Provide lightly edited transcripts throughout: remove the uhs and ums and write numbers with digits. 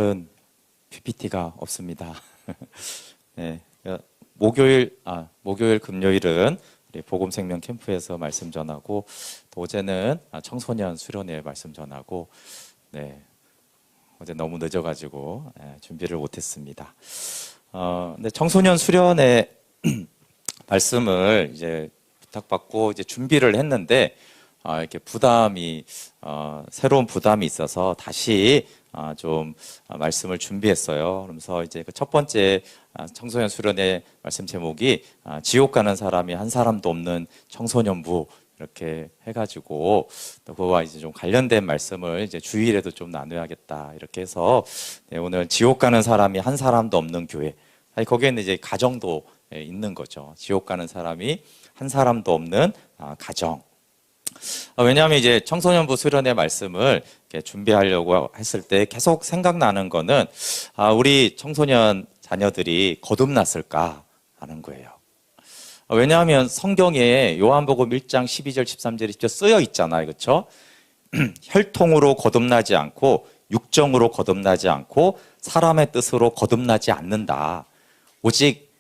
오늘은 PPT가 없습니다. 네, 목요일, 금요일은 우리 복음생명 캠프에서 말씀 전하고, 또 어제는 청소년 수련회 말씀 전하고, 네, 어제 너무 늦어가지고 준비를 못했습니다. 근데 청소년 수련회 말씀을 이제 부탁받고 이제 준비를 했는데, 이렇게 새로운 부담이 있어서 다시 좀 말씀을 준비했어요. 그러면서 이제 그 첫 번째 청소년 수련회 말씀 제목이 지옥 가는 사람이 한 사람도 없는 청소년부, 이렇게 해가지고 또 그거와 이제 좀 관련된 말씀을 이제 주일에도 좀 나눠야겠다, 이렇게 해서 오늘 지옥 가는 사람이 한 사람도 없는 교회. 거기에는 이제 가정도 있는 거죠. 지옥 가는 사람이 한 사람도 없는 가정. 왜냐하면 이제 청소년부 수련회 말씀을 이렇게 준비하려고 했을 때 계속 생각나는 거는 우리 청소년 자녀들이 거듭났을까 하는 거예요. 왜냐하면 성경에 요한복음 1장 12절 13절이 쓰여 있잖아요. 그렇죠? 혈통으로 거듭나지 않고 육정으로 거듭나지 않고 사람의 뜻으로 거듭나지 않는다. 오직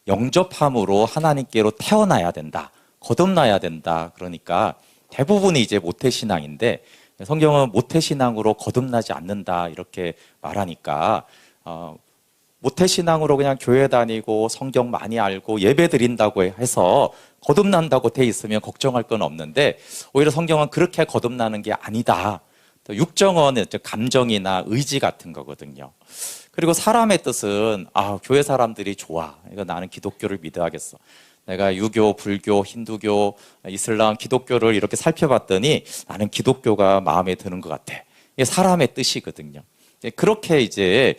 영접함으로 하나님께로 태어나야 된다. 거듭나야 된다. 그러니까 대부분이 이제 모태신앙인데 성경은 모태신앙으로 거듭나지 않는다, 이렇게 말하니까 모태신앙으로 그냥 교회 다니고 성경 많이 알고 예배 드린다고 해서 거듭난다고 돼 있으면 걱정할 건 없는데, 오히려 성경은 그렇게 거듭나는 게 아니다. 또 육정은 감정이나 의지 같은 거거든요. 그리고 사람의 뜻은 교회 사람들이 좋아. 이거 나는 기독교를 믿어야겠어. 내가 유교, 불교, 힌두교, 이슬람, 기독교를 이렇게 살펴봤더니 나는 기독교가 마음에 드는 것 같아. 이게 사람의 뜻이거든요. 그렇게 이제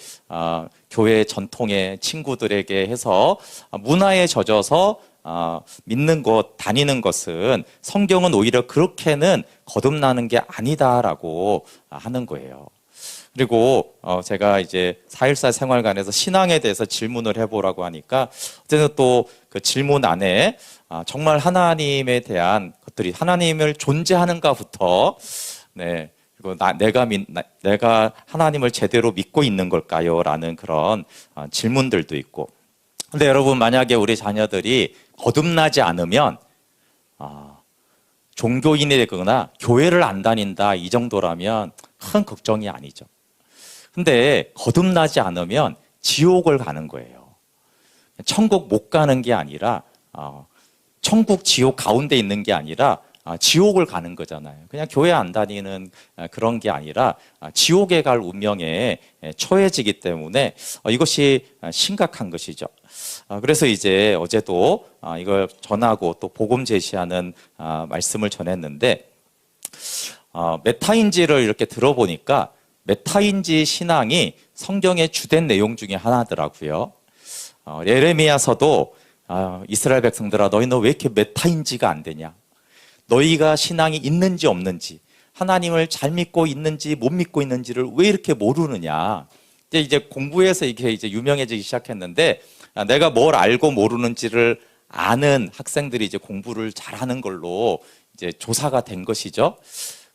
교회 전통의 친구들에게 해서 문화에 젖어서 믿는 것, 다니는 것은 성경은 오히려 그렇게는 거듭나는 게 아니다라고 하는 거예요. 그리고 제가 이제 4.14 생활관에서 신앙에 대해서 질문을 해보라고 하니까 어쨌든 또 그 질문 안에 정말 하나님에 대한 것들이, 하나님을 존재하는가부터, 네, 그리고 내가 하나님을 제대로 믿고 있는 걸까요? 라는 그런 질문들도 있고. 근데 여러분, 만약에 우리 자녀들이 거듭나지 않으면 종교인이 되거나 교회를 안 다닌다, 이 정도라면 큰 걱정이 아니죠. 근데 거듭나지 않으면 지옥을 가는 거예요. 천국 못 가는 게 아니라, 천국 지옥 가운데 있는 게 아니라 지옥을 가는 거잖아요. 그냥 교회 안 다니는 그런 게 아니라 지옥에 갈 운명에 처해지기 때문에 이것이 심각한 것이죠. 그래서 이제 어제도 이걸 전하고 또 복음 제시하는 말씀을 전했는데, 메타인지를 이렇게 들어보니까 메타인지 신앙이 성경의 주된 내용 중에 하나더라고요. 예레미야서도 이스라엘 백성들아, 너희는 왜 이렇게 메타인지가 안 되냐? 너희가 신앙이 있는지 없는지, 하나님을 잘 믿고 있는지 못 믿고 있는지를 왜 이렇게 모르느냐? 이제 공부해서 이게 이제 유명해지기 시작했는데, 내가 뭘 알고 모르는지를 아는 학생들이 이제 공부를 잘하는 걸로 이제 조사가 된 것이죠.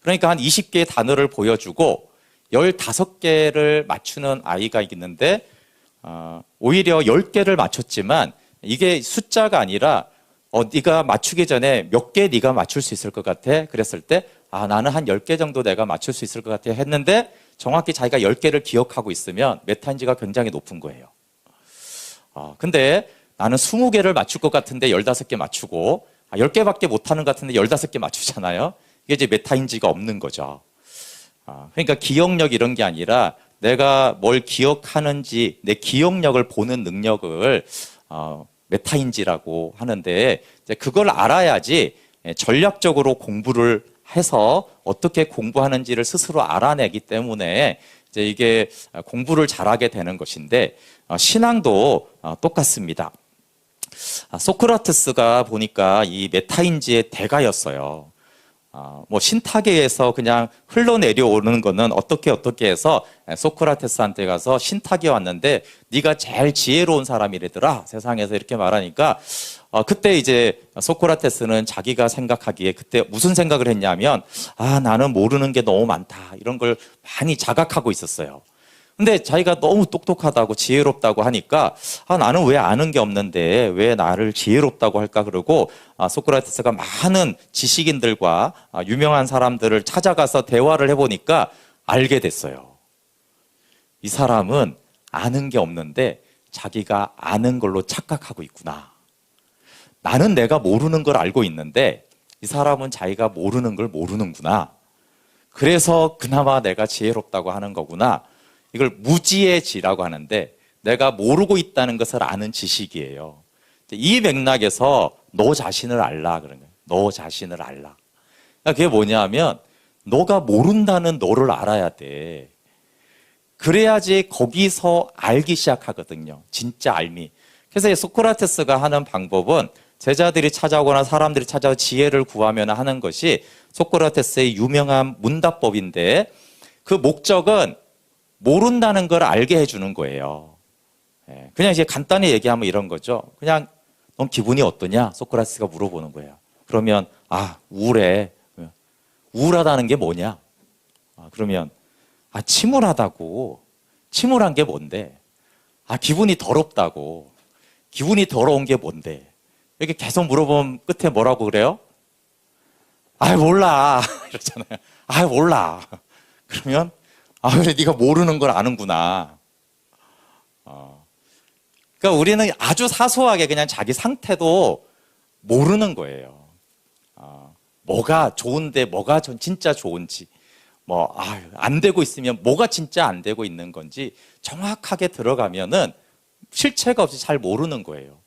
그러니까 한 20개의 단어를 보여주고 15개를 맞추는 아이가 있는데, 오히려 10개를 맞췄지만 이게 숫자가 아니라 네가 맞추기 전에 몇 개 네가 맞출 수 있을 것 같아? 그랬을 때 나는 한 10개 정도 내가 맞출 수 있을 것 같아 했는데, 정확히 자기가 10개를 기억하고 있으면 메타인지가 굉장히 높은 거예요. 근데 나는 20개를 맞출 것 같은데 15개 맞추고 10개밖에 못하는 것 같은데 15개 맞추잖아요. 이게 이제 메타인지가 없는 거죠. 그러니까 기억력 이런 게 아니라 내가 뭘 기억하는지 내 기억력을 보는 능력을 메타인지라고 하는데, 이제 그걸 알아야지 전략적으로 공부를 해서 어떻게 공부하는지를 스스로 알아내기 때문에 이제 이게 공부를 잘하게 되는 것인데, 신앙도 똑같습니다. 소크라테스가 보니까 이 메타인지의 대가였어요. 신탁에서 그냥 흘러내려오는 거는 어떻게 해서 소크라테스한테 가서 신탁이 왔는데 네가 제일 지혜로운 사람이래더라, 세상에서, 이렇게 말하니까 그때 이제 소크라테스는 자기가 생각하기에 그때 무슨 생각을 했냐면 나는 모르는 게 너무 많다, 이런 걸 많이 자각하고 있었어요. 근데 자기가 너무 똑똑하다고 지혜롭다고 하니까 나는 왜 아는 게 없는데 왜 나를 지혜롭다고 할까 그러고 소크라테스가 많은 지식인들과 유명한 사람들을 찾아가서 대화를 해보니까 알게 됐어요. 이 사람은 아는 게 없는데 자기가 아는 걸로 착각하고 있구나. 나는 내가 모르는 걸 알고 있는데 이 사람은 자기가 모르는 걸 모르는구나. 그래서 그나마 내가 지혜롭다고 하는 거구나. 이걸 무지의 지라고 하는데 내가 모르고 있다는 것을 아는 지식이에요. 이 맥락에서 너 자신을 알라 그런 거예요. 너 자신을 알라. 그게 뭐냐면 너가 모른다는 너를 알아야 돼. 그래야지 거기서 알기 시작하거든요. 진짜 알미. 그래서 소크라테스가 하는 방법은 제자들이 찾아오거나 사람들이 찾아와 지혜를 구하면 하는 것이 소크라테스의 유명한 문답법인데 그 목적은 모른다는 걸 알게 해주는 거예요. 그냥 이제 간단히 얘기하면 이런 거죠. 그냥 넌 기분이 어떠냐? 소크라테스가 물어보는 거예요. 그러면 우울해. 우울하다는 게 뭐냐? 그러면 침울하다고. 침울한 게 뭔데? 기분이 더럽다고. 기분이 더러운 게 뭔데? 이렇게 계속 물어보면 끝에 뭐라고 그래요? 몰라. 이러잖아요. 몰라. 그러면 그래 네가 모르는 걸 아는구나. 그러니까 우리는 아주 사소하게 그냥 자기 상태도 모르는 거예요. 뭐가 좋은데 뭐가 진짜 좋은지, 안 되고 있으면 뭐가 진짜 안 되고 있는 건지 정확하게 들어가면은 실체가 없이 잘 모르는 거예요.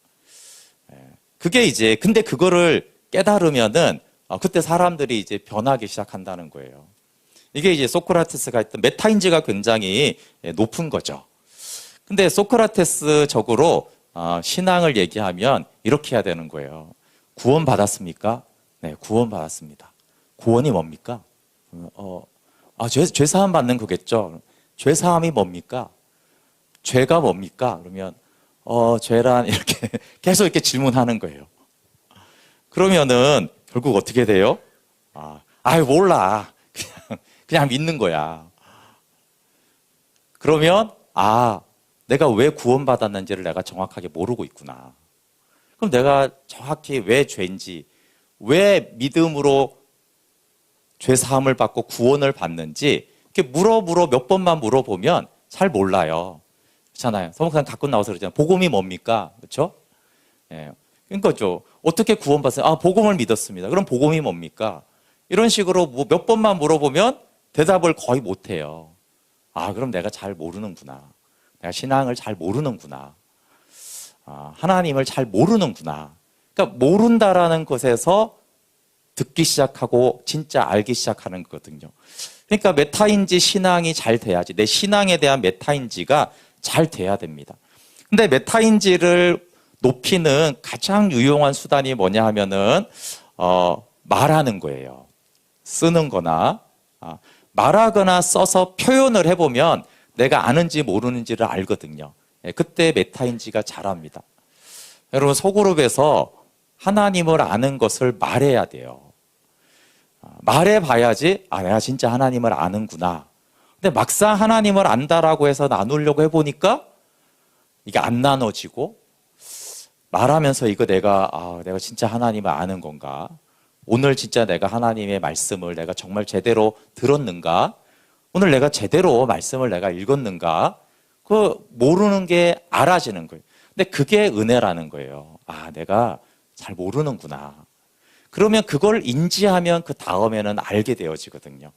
그게 이제 근데 그거를 깨달으면은 그때 사람들이 이제 변하기 시작한다는 거예요. 이게 이제 소크라테스가 했던 메타인지가 굉장히 높은 거죠. 근데 소크라테스적으로 신앙을 얘기하면 이렇게 해야 되는 거예요. 구원 받았습니까? 네, 구원 받았습니다. 구원이 뭡니까? 죄사함 받는 거겠죠. 죄사함이 뭡니까? 죄가 뭡니까? 그러면 죄란 이렇게 계속 이렇게 질문하는 거예요. 그러면은 결국 어떻게 돼요? 몰라. 그냥 믿는 거야. 그러면 내가 왜 구원받았는지를 내가 정확하게 모르고 있구나. 그럼 내가 정확히 왜 죄인지, 왜 믿음으로 죄사함을 받고 구원을 받는지 이렇게 물어 몇 번만 물어보면 잘 몰라요. 그렇잖아요. 서목사님 가끔 나와서 그러잖아요. 복음이 뭡니까? 그렇죠? 그러니까죠. 어떻게 구원받았어요? 복음을 믿었습니다. 그럼 복음이 뭡니까? 이런 식으로 몇 번만 물어보면 대답을 거의 못해요. 그럼 내가 잘 모르는구나. 내가 신앙을 잘 모르는구나. 하나님을 잘 모르는구나. 그러니까 모른다라는 것에서 듣기 시작하고 진짜 알기 시작하는 거거든요. 그러니까 메타인지 신앙이 잘 돼야지. 내 신앙에 대한 메타인지가 잘 돼야 됩니다. 근데 메타인지를 높이는 가장 유용한 수단이 뭐냐 하면은 말하는 거예요. 쓰는 거나 말하거나 써서 표현을 해보면 내가 아는지 모르는지를 알거든요. 그때 메타인지가 잘합니다. 여러분 소그룹에서 하나님을 아는 것을 말해야 돼요. 말해봐야지 내가 진짜 하나님을 아는구나. 근데 막상 하나님을 안다라고 해서 나누려고 해보니까 이게 안 나눠지고 말하면서 이거 내가 진짜 하나님을 아는 건가? 오늘 진짜 내가 하나님의 말씀을 내가 정말 제대로 들었는가? 오늘 내가 제대로 말씀을 내가 읽었는가? 모르는 게 알아지는 거예요. 근데 그게 은혜라는 거예요. 내가 잘 모르는구나. 그러면 그걸 인지하면 그 다음에는 알게 되어지거든요.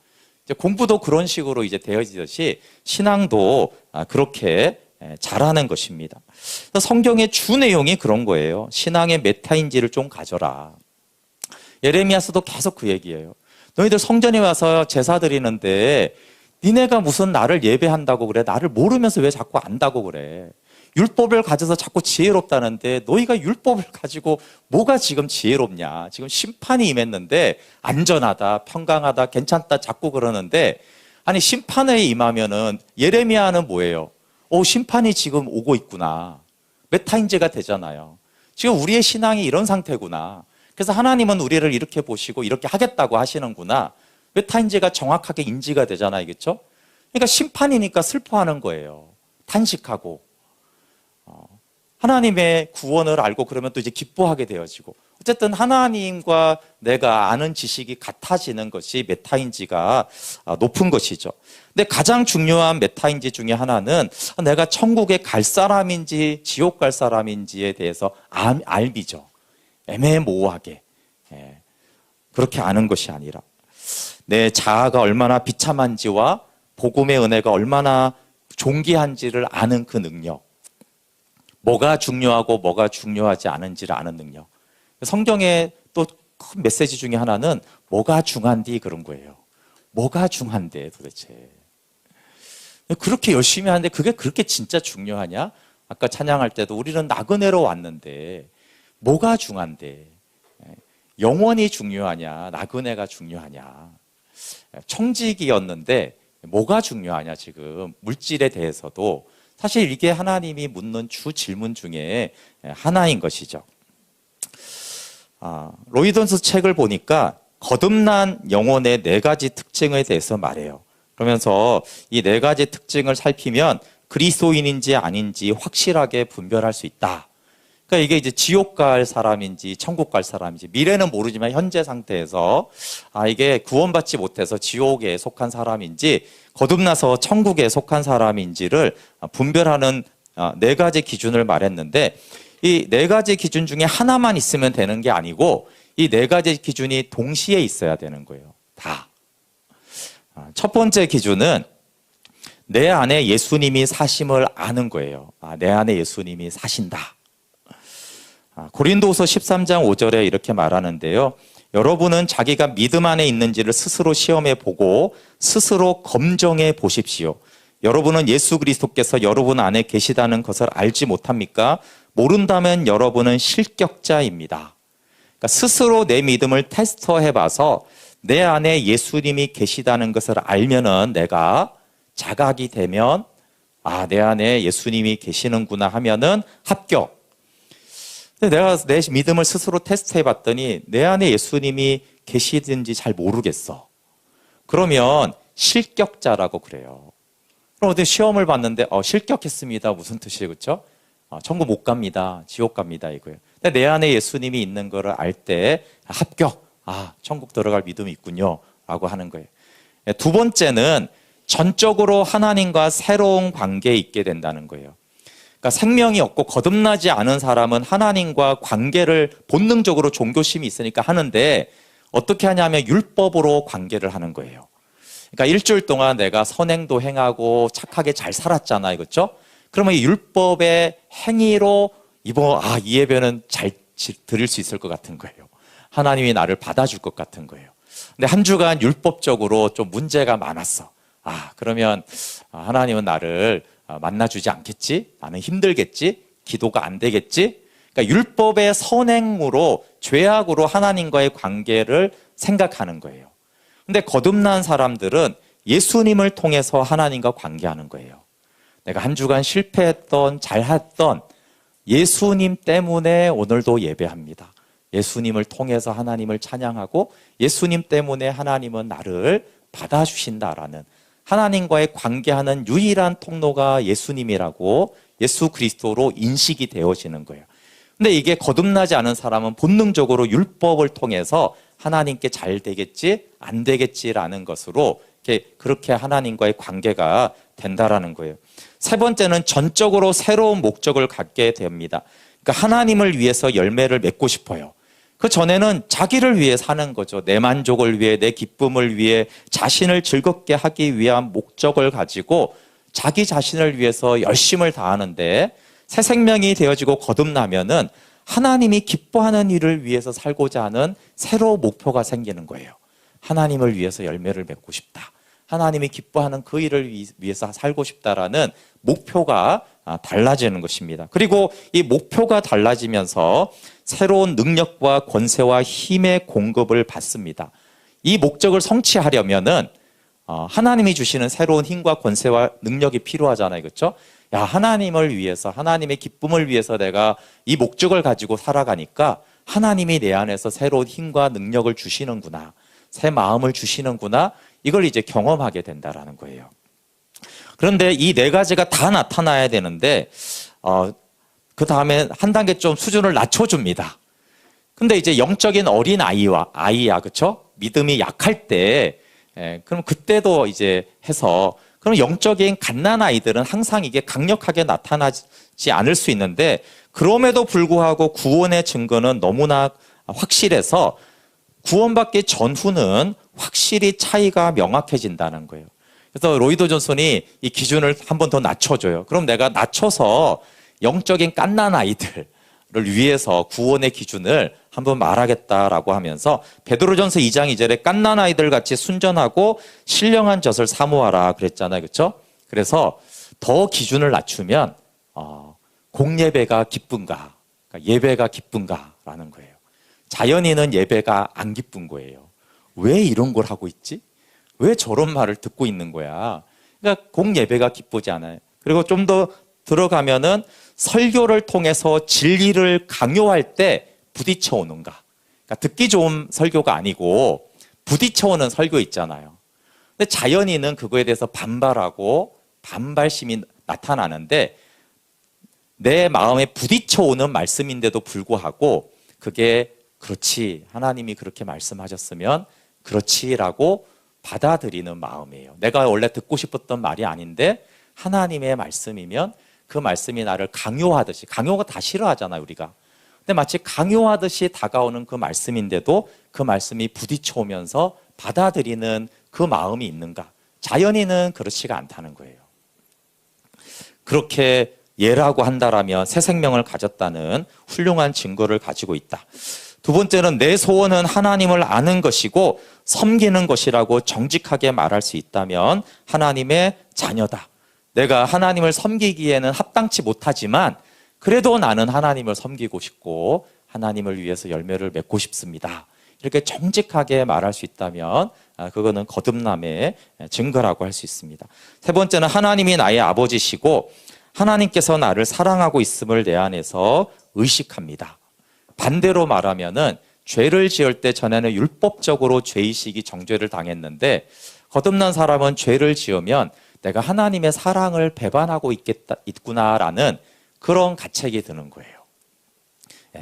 이제 공부도 그런 식으로 이제 되어지듯이 신앙도 그렇게 잘하는 것입니다. 성경의 주 내용이 그런 거예요. 신앙의 메타인지를 좀 가져라. 예레미야서도 계속 그 얘기예요. 너희들 성전에 와서 제사 드리는데 니네가 무슨 나를 예배한다고 그래? 나를 모르면서 왜 자꾸 안다고 그래? 율법을 가져서 자꾸 지혜롭다는데 너희가 율법을 가지고 뭐가 지금 지혜롭냐? 지금 심판이 임했는데 안전하다, 평강하다, 괜찮다 자꾸 그러는데 아니 심판에 임하면은 예레미야는 뭐예요? 심판이 지금 오고 있구나. 메타인지가 되잖아요. 지금 우리의 신앙이 이런 상태구나. 그래서 하나님은 우리를 이렇게 보시고 이렇게 하겠다고 하시는구나. 메타인지가 정확하게 인지가 되잖아요. 그렇죠? 그러니까 심판이니까 슬퍼하는 거예요. 탄식하고. 하나님의 구원을 알고 그러면 또 이제 기뻐하게 되어지고, 어쨌든 하나님과 내가 아는 지식이 같아지는 것이 메타인지가 높은 것이죠. 근데 가장 중요한 메타인지 중에 하나는 내가 천국에 갈 사람인지 지옥 갈 사람인지에 대해서 알미죠. 애매모호하게. 그렇게 아는 것이 아니라 내 자아가 얼마나 비참한지와 복음의 은혜가 얼마나 존귀한지를 아는 그 능력, 뭐가 중요하고 뭐가 중요하지 않은지를 아는 능력. 성경의 또 큰 메시지 중에 하나는 뭐가 중한디 그런 거예요. 뭐가 중한데 도대체. 그렇게 열심히 하는데 그게 그렇게 진짜 중요하냐? 아까 찬양할 때도 우리는 나그네로 왔는데 뭐가 중한데? 영원이 중요하냐? 나그네가 중요하냐? 청직이었는데 뭐가 중요하냐 지금 물질에 대해서도 사실 이게 하나님이 묻는 주 질문 중에 하나인 것이죠. 로이던스 책을 보니까 거듭난 영혼의 4가지 특징에 대해서 말해요. 그러면서 이 4가지 특징을 살피면 그리스도인인지 아닌지 확실하게 분별할 수 있다. 그러니까 이게 이제 지옥 갈 사람인지 천국 갈 사람인지 미래는 모르지만 현재 상태에서 이게 구원받지 못해서 지옥에 속한 사람인지 거듭나서 천국에 속한 사람인지를 분별하는 4가지 기준을 말했는데, 이 4가지 기준 중에 하나만 있으면 되는 게 아니고 이 4가지 기준이 동시에 있어야 되는 거예요. 다. 첫 번째 기준은 내 안에 예수님이 사심을 아는 거예요. 내 안에 예수님이 사신다. 고린도후서 13장 5절에 이렇게 말하는데요. 여러분은 자기가 믿음 안에 있는지를 스스로 시험해 보고 스스로 검정해 보십시오. 여러분은 예수 그리스도께서 여러분 안에 계시다는 것을 알지 못합니까? 모른다면 여러분은 실격자입니다. 그러니까 스스로 내 믿음을 테스트해 봐서 내 안에 예수님이 계시다는 것을 알면은 내가 자각이 되면 내 안에 예수님이 계시는구나 하면은 합격. 근데 내가 내 믿음을 스스로 테스트해 봤더니 내 안에 예수님이 계시든지 잘 모르겠어. 그러면 실격자라고 그래요. 그럼 어디 시험을 봤는데 실격했습니다. 무슨 뜻이에요? 그렇죠? 천국 못 갑니다. 지옥 갑니다. 이거예요. 근데 내 안에 예수님이 있는 거를 알 때 합격. 천국 들어갈 믿음이 있군요. 라고 하는 거예요. 두 번째는 전적으로 하나님과 새로운 관계에 있게 된다는 거예요. 그러니까 생명이 없고 거듭나지 않은 사람은 하나님과 관계를 본능적으로 종교심이 있으니까 하는데 어떻게 하냐면 율법으로 관계를 하는 거예요. 그러니까 일주일 동안 내가 선행도 행하고 착하게 잘 살았잖아요. 그렇죠? 그러면 이 율법의 행위로 이 예배는 잘 드릴 수 있을 것 같은 거예요. 하나님이 나를 받아줄 것 같은 거예요. 근데 한 주간 율법적으로 좀 문제가 많았어. 그러면 하나님은 나를 만나주지 않겠지? 나는 힘들겠지? 기도가 안 되겠지? 그러니까 율법의 선행으로 죄악으로 하나님과의 관계를 생각하는 거예요. 근데 거듭난 사람들은 예수님을 통해서 하나님과 관계하는 거예요. 내가 한 주간 실패했던 잘했던 예수님 때문에 오늘도 예배합니다. 예수님을 통해서 하나님을 찬양하고 예수님 때문에 하나님은 나를 받아주신다라는 하나님과의 관계하는 유일한 통로가 예수님이라고 예수 그리스도로 인식이 되어지는 거예요. 근데 이게 거듭나지 않은 사람은 본능적으로 율법을 통해서 하나님께 잘 되겠지 안 되겠지라는 것으로 그렇게 하나님과의 관계가 된다라는 거예요. 세 번째는 전적으로 새로운 목적을 갖게 됩니다. 그러니까 하나님을 위해서 열매를 맺고 싶어요. 그 전에는 자기를 위해 사는 거죠. 내 만족을 위해, 내 기쁨을 위해, 자신을 즐겁게 하기 위한 목적을 가지고 자기 자신을 위해서 열심을 다하는데 새 생명이 되어지고 거듭나면은 하나님이 기뻐하는 일을 위해서 살고자 하는 새로운 목표가 생기는 거예요. 하나님을 위해서 열매를 맺고 싶다. 하나님이 기뻐하는 그 일을 위해서 살고 싶다라는 목표가 달라지는 것입니다. 그리고 이 목표가 달라지면서 새로운 능력과 권세와 힘의 공급을 받습니다. 이 목적을 성취하려면은 하나님이 주시는 새로운 힘과 권세와 능력이 필요하잖아요. 그렇죠? 하나님을 위해서, 하나님의 기쁨을 위해서 내가 이 목적을 가지고 살아가니까 하나님이 내 안에서 새로운 힘과 능력을 주시는구나. 새 마음을 주시는구나. 이걸 이제 경험하게 된다라는 거예요. 그런데 이 네 가지가 다 나타나야 되는데 그 다음에 한 단계 좀 수준을 낮춰줍니다. 근데 이제 영적인 어린 아이야, 그렇죠? 믿음이 약할 때, 그럼 그때도 이제 해서, 그럼 영적인 갓난 아이들은 항상 이게 강력하게 나타나지 않을 수 있는데, 그럼에도 불구하고 구원의 증거는 너무나 확실해서 구원받기 전후는 확실히 차이가 명확해진다는 거예요. 그래서 로이드 존슨이 이 기준을 한 번 더 낮춰줘요. 그럼 내가 낮춰서 영적인 갓난 아이들을 위해서 구원의 기준을 한번 말하겠다라고 하면서 베드로전서 2장 2절에 갓난 아이들 같이 순전하고 신령한 젖을 사모하라 그랬잖아요. 그렇죠? 그래서 더 기준을 낮추면 공예배가 기쁜가, 그러니까 예배가 기쁜가라는 거예요. 자연인은 예배가 안 기쁜 거예요. 왜 이런 걸 하고 있지? 왜 저런 말을 듣고 있는 거야? 그러니까 공예배가 기쁘지 않아요. 그리고 좀 더 들어가면은 설교를 통해서 진리를 강요할 때 부딪혀 오는가? 그러니까 듣기 좋은 설교가 아니고 부딪혀 오는 설교 있잖아요. 근데 자연인은 그거에 대해서 반발하고 반발심이 나타나는데 내 마음에 부딪혀 오는 말씀인데도 불구하고 그게 그렇지, 하나님이 그렇게 말씀하셨으면 그렇지라고 받아들이는 마음이에요. 내가 원래 듣고 싶었던 말이 아닌데 하나님의 말씀이면 그 말씀이 나를 강요하듯이, 강요가 다 싫어하잖아요, 우리가. 근데 마치 강요하듯이 다가오는 그 말씀인데도 그 말씀이 부딪혀 오면서 받아들이는 그 마음이 있는가? 자연인은 그렇지가 않다는 거예요. 그렇게 예라고 한다라면 새 생명을 가졌다는 훌륭한 증거를 가지고 있다. 두 번째는 내 소원은 하나님을 아는 것이고 섬기는 것이라고 정직하게 말할 수 있다면 하나님의 자녀다. 내가 하나님을 섬기기에는 합당치 못하지만 그래도 나는 하나님을 섬기고 싶고 하나님을 위해서 열매를 맺고 싶습니다. 이렇게 정직하게 말할 수 있다면 그거는 거듭남의 증거라고 할 수 있습니다. 세 번째는 하나님이 나의 아버지시고 하나님께서 나를 사랑하고 있음을 내 안에서 의식합니다. 반대로 말하면은 죄를 지을 때 전에는 율법적으로 죄의식이 정죄를 당했는데 거듭난 사람은 죄를 지으면 내가 하나님의 사랑을 배반하고 있구나라는 그런 가책이 드는 거예요.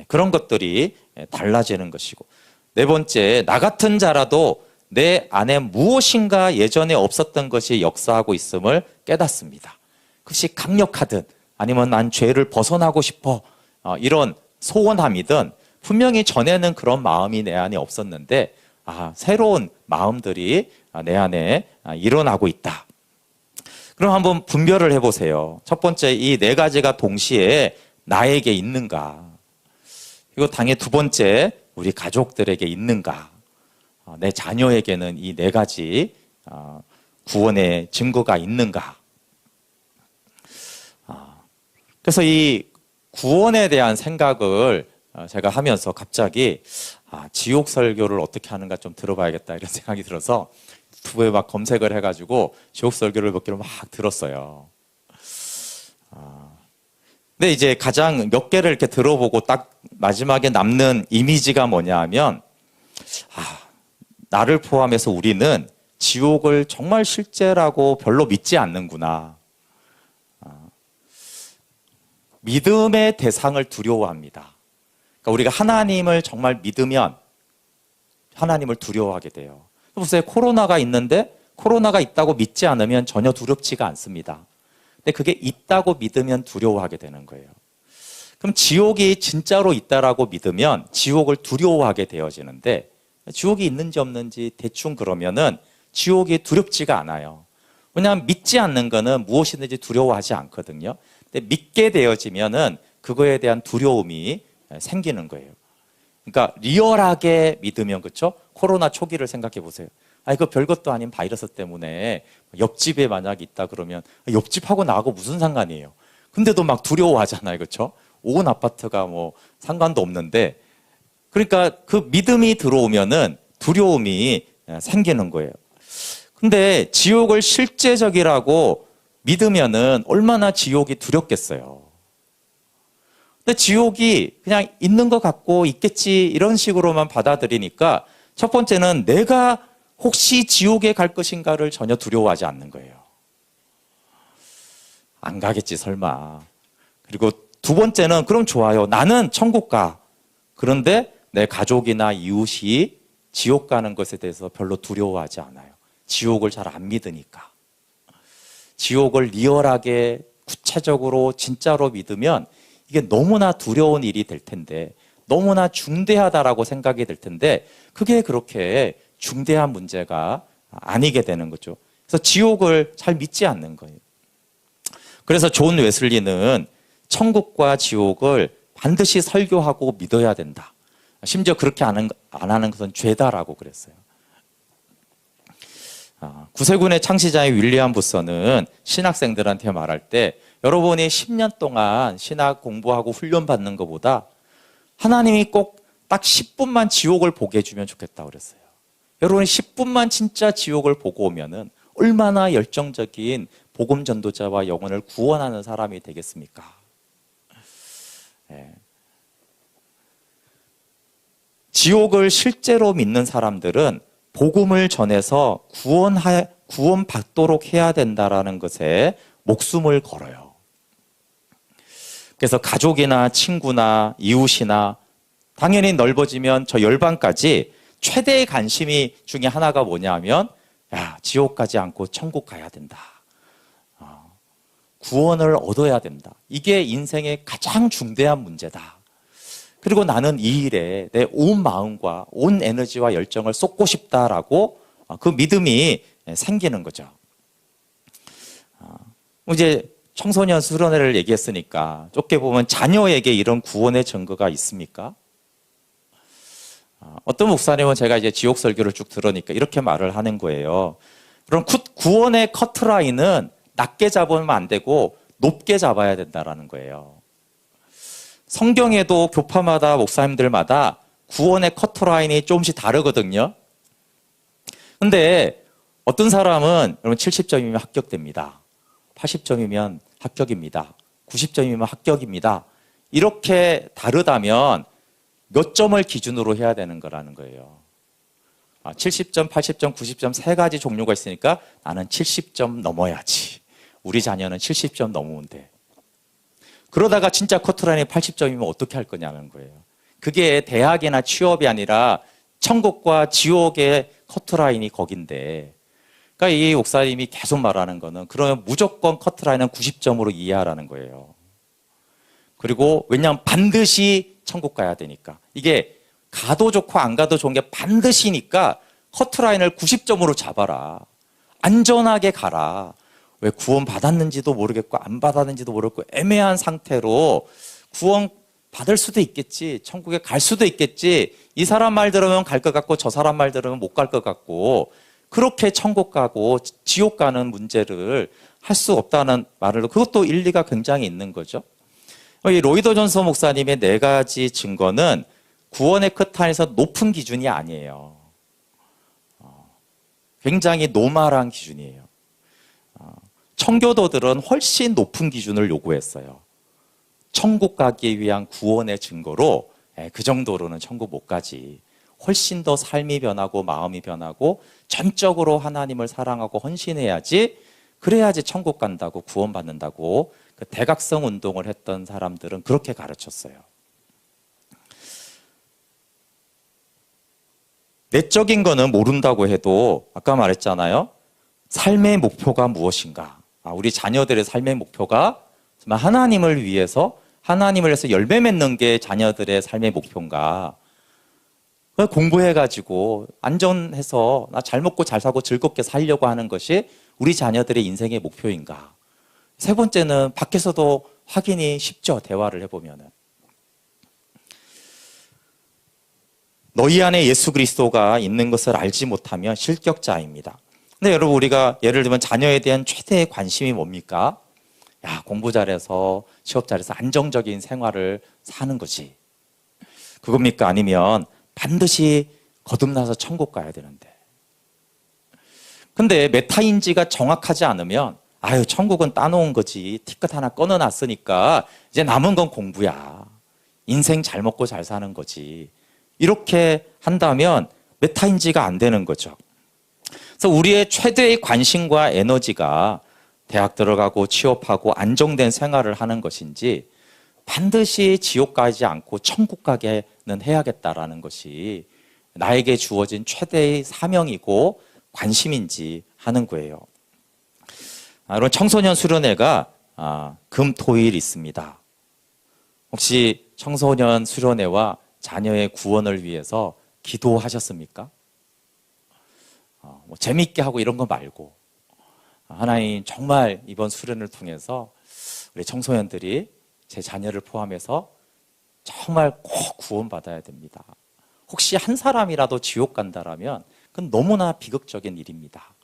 그런 것들이 달라지는 것이고, 네 번째, 나 같은 자라도 내 안에 무엇인가 예전에 없었던 것이 역사하고 있음을 깨닫습니다. 그것이 강력하든 아니면 난 죄를 벗어나고 싶어 이런 소원함이든 분명히 전에는 그런 마음이 내 안에 없었는데 새로운 마음들이 내 안에 일어나고 있다. 그럼 한번 분별을 해보세요. 첫 번째, 이 네 가지가 동시에 나에게 있는가? 그리고 당연히 두 번째, 우리 가족들에게 있는가? 내 자녀에게는 이 네 가지 구원의 증거가 있는가? 그래서 이 구원에 대한 생각을 제가 하면서 갑자기 지옥 설교를 어떻게 하는가 좀 들어봐야겠다 이런 생각이 들어서 유튜브에 막 검색을 해가지고 지옥 설교를 몇 개를 막 들었어요. 근데 이제 가장 몇 개를 이렇게 들어보고 딱 마지막에 남는 이미지가 뭐냐 하면 나를 포함해서 우리는 지옥을 정말 실제라고 별로 믿지 않는구나. 믿음의 대상을 두려워합니다. 그러니까 우리가 하나님을 정말 믿으면 하나님을 두려워하게 돼요. 보세요. 코로나가 있는데 코로나가 있다고 믿지 않으면 전혀 두렵지가 않습니다. 근데 그게 있다고 믿으면 두려워하게 되는 거예요. 그럼 지옥이 진짜로 있다라고 믿으면 지옥을 두려워하게 되어지는데 지옥이 있는지 없는지 대충 그러면은 지옥이 두렵지가 않아요. 왜냐하면 믿지 않는 거는 무엇이든지 두려워하지 않거든요. 근데 믿게 되어지면은 그거에 대한 두려움이 생기는 거예요. 그러니까 리얼하게 믿으면, 그렇죠? 코로나 초기를 생각해 보세요. 이거 별것도 아닌 바이러스 때문에 옆집에 만약 있다 그러면 옆집하고 나하고 무슨 상관이에요? 근데도 막 두려워하잖아요. 그렇죠? 온 아파트가 뭐 상관도 없는데, 그러니까 그 믿음이 들어오면은 두려움이 생기는 거예요. 근데 지옥을 실제적이라고 믿으면은 얼마나 지옥이 두렵겠어요. 근데 지옥이 그냥 있는 것 같고 있겠지 이런 식으로만 받아들이니까 첫 번째는 내가 혹시 지옥에 갈 것인가를 전혀 두려워하지 않는 거예요. 안 가겠지 설마. 그리고 두 번째는 그럼 좋아요. 나는 천국 가. 그런데 내 가족이나 이웃이 지옥 가는 것에 대해서 별로 두려워하지 않아요. 지옥을 잘 안 믿으니까. 지옥을 리얼하게 구체적으로 진짜로 믿으면 이게 너무나 두려운 일이 될 텐데, 너무나 중대하다라고 생각이 될 텐데 그게 그렇게 중대한 문제가 아니게 되는 거죠. 그래서 지옥을 잘 믿지 않는 거예요. 그래서 존 웨슬리는 천국과 지옥을 반드시 설교하고 믿어야 된다. 심지어 그렇게 안 하는 것은 죄다라고 그랬어요. 구세군의 창시자인 윌리엄 부서는 신학생들한테 말할 때 여러분이 10년 동안 신학 공부하고 훈련받는 것보다 하나님이 꼭 딱 10분만 지옥을 보게 해주면 좋겠다고 그랬어요. 여러분이 10분만 진짜 지옥을 보고 오면은 얼마나 열정적인 복음 전도자와 영혼을 구원하는 사람이 되겠습니까? 네. 지옥을 실제로 믿는 사람들은 복음을 전해서 구원받도록 해야 된다라는 것에 목숨을 걸어요. 그래서 가족이나 친구나 이웃이나 당연히 넓어지면 저 열방까지 최대의 관심이 중에 하나가 뭐냐면 지옥 가지 않고 천국 가야 된다. 구원을 얻어야 된다. 이게 인생의 가장 중대한 문제다. 그리고 나는 이 일에 내 온 마음과 온 에너지와 열정을 쏟고 싶다라고 그 믿음이 생기는 거죠. 이제 청소년 수련회를 얘기했으니까 좁게 보면 자녀에게 이런 구원의 증거가 있습니까? 어떤 목사님은 제가 이제 지옥 설교를 쭉 들으니까 이렇게 말을 하는 거예요. 그럼 구원의 커트라인은 낮게 잡으면 안 되고 높게 잡아야 된다라는 거예요. 성경에도 교파마다 목사님들마다 구원의 커트라인이 조금씩 다르거든요. 근데 어떤 사람은 여러분 70점이면 합격됩니다. 80점이면 합격입니다. 90점이면 합격입니다. 이렇게 다르다면 몇 점을 기준으로 해야 되는 거라는 거예요. 70점, 80점, 90점 세 가지 종류가 있으니까 나는 70점 넘어야지. 우리 자녀는 70점 넘으면 돼. 그러다가 진짜 커트라인이 80점이면 어떻게 할 거냐는 거예요. 그게 대학이나 취업이 아니라 천국과 지옥의 커트라인이 거긴데, 그러니까 이 목사님이 계속 말하는 거는 그러면 무조건 커트라인은 90점으로 이해하라는 거예요. 그리고 왜냐하면 반드시 천국 가야 되니까. 이게 가도 좋고 안 가도 좋은 게 반드시니까 커트라인을 90점으로 잡아라. 안전하게 가라. 왜 구원 받았는지도 모르겠고 안 받았는지도 모르겠고 애매한 상태로 구원 받을 수도 있겠지, 천국에 갈 수도 있겠지, 이 사람 말 들으면 갈 것 같고 저 사람 말 들으면 못 갈 것 같고 그렇게 천국 가고 지옥 가는 문제를 할 수 없다는 말을, 그것도 일리가 굉장히 있는 거죠. 이 로이더 존슨 목사님의 4가지 증거는 구원의 커트라인에서 높은 기준이 아니에요. 굉장히 노멀한 기준이에요. 청교도들은 훨씬 높은 기준을 요구했어요. 천국 가기 위한 구원의 증거로 그 정도로는 천국 못 가지. 훨씬 더 삶이 변하고 마음이 변하고 전적으로 하나님을 사랑하고 헌신해야지, 그래야지 천국 간다고 구원받는다고 그 대각성 운동을 했던 사람들은 그렇게 가르쳤어요. 내적인 거는 모른다고 해도 아까 말했잖아요. 삶의 목표가 무엇인가? 우리 자녀들의 삶의 목표가 정말 하나님을 위해서 열매 맺는 게 자녀들의 삶의 목표인가? 공부해가지고 안전해서 나 잘 먹고 잘 사고 즐겁게 살려고 하는 것이 우리 자녀들의 인생의 목표인가? 세 번째는 밖에서도 확인이 쉽죠. 대화를 해보면은. 너희 안에 예수 그리스도가 있는 것을 알지 못하면 실격자입니다. 근데 여러분, 우리가 예를 들면 자녀에 대한 최대의 관심이 뭡니까? 공부 잘해서 취업 잘해서 안정적인 생활을 사는 거지. 그겁니까? 아니면 반드시 거듭나서 천국 가야 되는데. 근데 메타인지가 정확하지 않으면 천국은 따놓은 거지. 티켓 하나 끊어놨으니까 이제 남은 건 공부야. 인생 잘 먹고 잘 사는 거지. 이렇게 한다면 메타인지가 안 되는 거죠. 그래서 우리의 최대의 관심과 에너지가 대학 들어가고 취업하고 안정된 생활을 하는 것인지 반드시 지옥 가지 않고 천국 가게는 해야겠다라는 것이 나에게 주어진 최대의 사명이고 관심인지 하는 거예요. 여러분, 청소년 수련회가 금, 토, 일 있습니다. 혹시 청소년 수련회와 자녀의 구원을 위해서 기도하셨습니까? 뭐 재밌게 하고 이런 거 말고 하나님 정말 이번 수련을 통해서 우리 청소년들이 제 자녀를 포함해서 정말 꼭 구원받아야 됩니다. 혹시 한 사람이라도 지옥 간다라면 그건 너무나 비극적인 일입니다.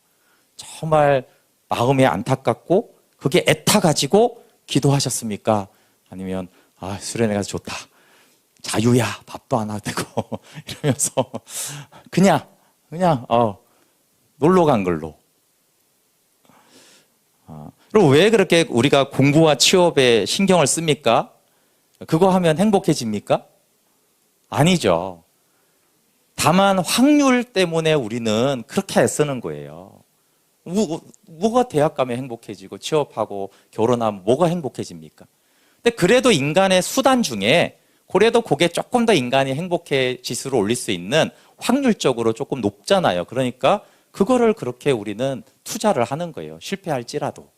정말 마음이 안타깝고 그게 애타가지고 기도하셨습니까? 아니면 수련회 가서 좋다, 자유야, 밥도 안 하고 이러면서 그냥 놀러 간 걸로. 그럼 왜 그렇게 우리가 공부와 취업에 신경을 씁니까? 그거 하면 행복해집니까? 아니죠. 다만 확률 때문에 우리는 그렇게 애쓰는 거예요. 뭐가 대학 가면 행복해지고 취업하고 결혼하면 뭐가 행복해집니까? 근데 그래도 인간의 수단 중에 그래도 그게 조금 더 인간이 행복해 지수를 올릴 수 있는 확률적으로 조금 높잖아요. 그러니까 그거를 그렇게 우리는 투자를 하는 거예요. 실패할지라도.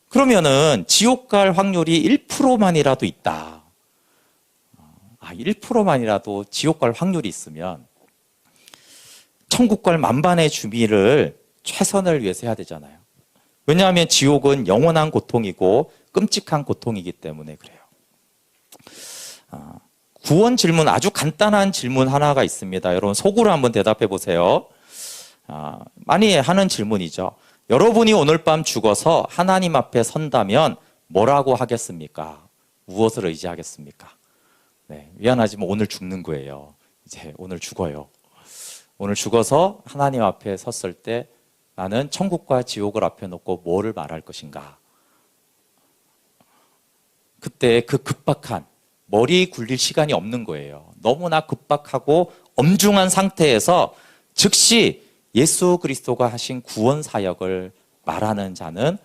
그러면은 지옥 갈 확률이 1%만이라도 있다. 1%만이라도 지옥 갈 확률이 있으면 천국 갈 만반의 준비를 최선을 위해서 해야 되잖아요. 왜냐하면 지옥은 영원한 고통이고 끔찍한 고통이기 때문에 그래요. 구원 질문, 아주 간단한 질문 하나가 있습니다. 여러분 속으로 한번 대답해 보세요. 많이 하는 질문이죠. 여러분이 오늘 밤 죽어서 하나님 앞에 선다면 뭐라고 하겠습니까? 무엇을 의지하겠습니까? 네, 미안하지만 오늘 죽는 거예요. 이제 오늘 죽어요. 오늘 죽어서 하나님 앞에 섰을 때 나는 천국과 지옥을 앞에 놓고 뭐를 말할 것인가? 그때 그 급박한, 머리 굴릴 시간이 없는 거예요. 너무나 급박하고 엄중한 상태에서 즉시 예수 그리스도가 하신 구원 사역을 말하는 자는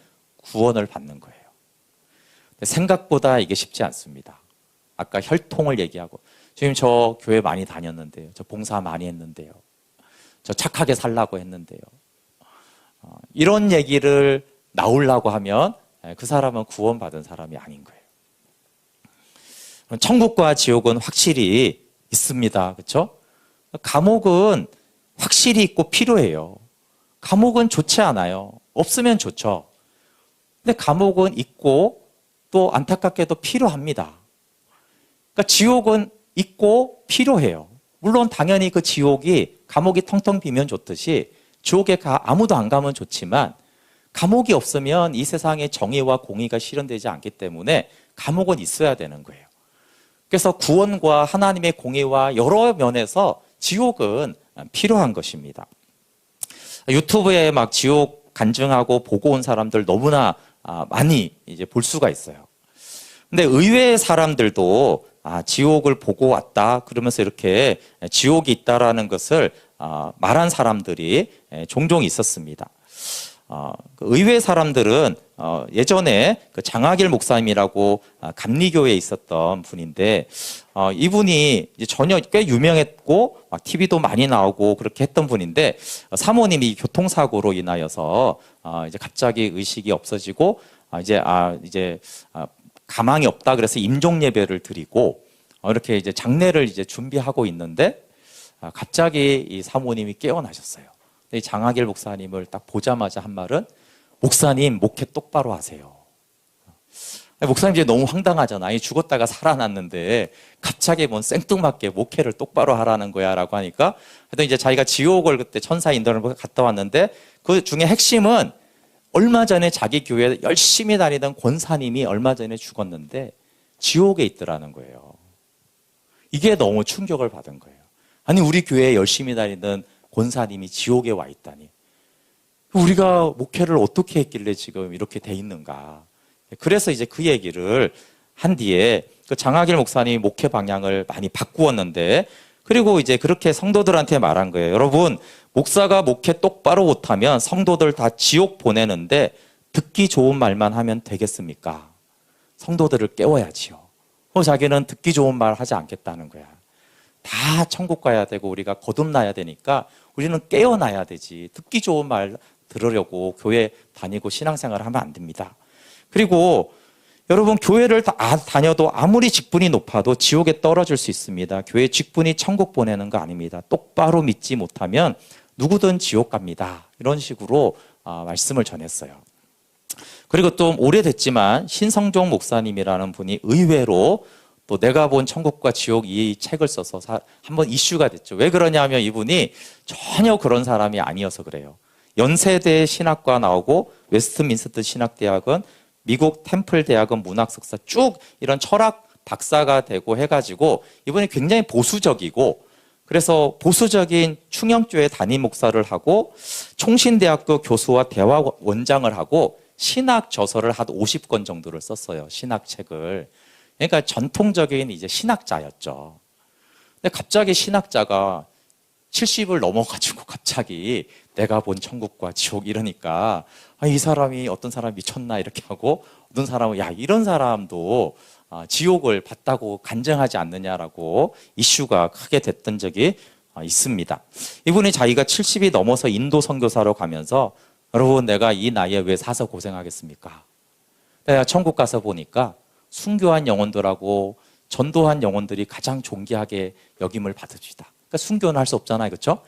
구원을 받는 거예요. 생각보다 이게 쉽지 않습니다. 아까 혈통을 얘기하고, 지금 저 교회 많이 다녔는데요. 저 봉사 많이 했는데요. 저 착하게 살라고 했는데요. 이런 얘기를 나오려고 하면 그 사람은 구원받은 사람이 아닌 거예요. 천국과 지옥은 확실히 있습니다. 그렇죠? 감옥은 확실히 있고 필요해요. 감옥은 좋지 않아요. 없으면 좋죠. 근데 감옥은 있고 또 안타깝게도 필요합니다. 그러니까 지옥은 있고 필요해요. 물론 당연히 그 지옥이 감옥이 텅텅 비면 좋듯이 지옥에 아무도 안 가면 좋지만 감옥이 없으면 이 세상에 정의와 공의가 실현되지 않기 때문에 감옥은 있어야 되는 거예요. 그래서 구원과 하나님의 공의와 여러 면에서 지옥은 필요한 것입니다. 유튜브에 막 지옥 간증하고 보고 온 사람들 너무나 많이 이제 볼 수가 있어요. 근데 의외의 사람들도 지옥을 보고 왔다 그러면서 이렇게 지옥이 있다라는 것을 말한 사람들이 종종 있었습니다. 의외의 사람들은 예전에 그 장하길 목사님이라고 감리교회에 있었던 분인데 이분이 전혀 꽤 유명했고 막 TV도 많이 나오고 그렇게 했던 분인데 사모님이 교통사고로 인하여서 이제 갑자기 의식이 없어지고 이제 가망이 없다 그래서 임종 예배를 드리고 이렇게 이제 장례를 이제 준비하고 있는데 갑자기 이 사모님이 깨어나셨어요. 이 장하길 목사님을 딱 보자마자 한 말은 목사님 목회 똑바로 하세요. 목사님 이제 너무 황당하잖아. 죽었다가 살아났는데 갑자기 뭔 생뚱맞게 목회를 똑바로 하라는 거야 라고 하니까 하여튼 이제 자기가 지옥을 그때 천사 인도를 갔다 왔는데 그 중에 핵심은 얼마 전에 자기 교회에 열심히 다니던 권사님이 얼마 전에 죽었는데 지옥에 있더라는 거예요. 이게 너무 충격을 받은 거예요. 아니 우리 교회에 열심히 다니던 권사님이 지옥에 와 있다니. 우리가 목회를 어떻게 했길래 지금 이렇게 돼 있는가. 그래서 이제 그 얘기를 한 뒤에 그 장하길 목사님이 목회 방향을 많이 바꾸었는데 그리고 이제 그렇게 성도들한테 말한 거예요. 여러분, 목사가 목회 똑바로 못하면 성도들 다 지옥 보내는데 듣기 좋은 말만 하면 되겠습니까? 성도들을 깨워야지요. 자기는 듣기 좋은 말 하지 않겠다는 거야. 다 천국 가야 되고 우리가 거듭나야 되니까 우리는 깨어나야 되지. 듣기 좋은 말 들으려고 교회 다니고 신앙생활을 하면 안 됩니다. 그리고 여러분, 교회를 다녀도 아무리 직분이 높아도 지옥에 떨어질 수 있습니다. 교회 직분이 천국 보내는 거 아닙니다. 똑바로 믿지 못하면 누구든 지옥 갑니다. 이런 식으로 말씀을 전했어요. 그리고 또 오래됐지만 신성종 목사님이라는 분이 의외로 또 내가 본 천국과 지옥 이 책을 써서 한번 이슈가 됐죠. 왜 그러냐면 이분이 전혀 그런 사람이 아니어서 그래요. 연세대 신학과 나오고 웨스트민스터 신학대학은 미국 템플 대학은 문학 석사 쭉 이런 철학 박사가 되고 해가지고 이분이 굉장히 보수적이고 그래서 보수적인 충영교회 담임 목사를 하고 총신대학교 교수와 대화 원장을 하고 신학 저서를 한 50권 정도를 썼어요. 신학책을. 그러니까 전통적인 이제 신학자였죠. 근데 갑자기 신학자가 70을 넘어가지고 갑자기 내가 본 천국과 지옥 이러니까 이 사람이 어떤 사람이 미쳤나 이렇게 하고 어떤 사람은 야 이런 사람도 지옥을 봤다고 간증하지 않느냐라고 이슈가 크게 됐던 적이 있습니다. 이분이 자기가 70이 넘어서 인도 선교사로 가면서 여러분 내가 이 나이에 왜 사서 고생하겠습니까? 내가 천국 가서 보니까 순교한 영혼들하고 전도한 영혼들이 가장 존귀하게 여김을 받으시다. 그러니까 순교는 할 수 없잖아요. 그렇죠?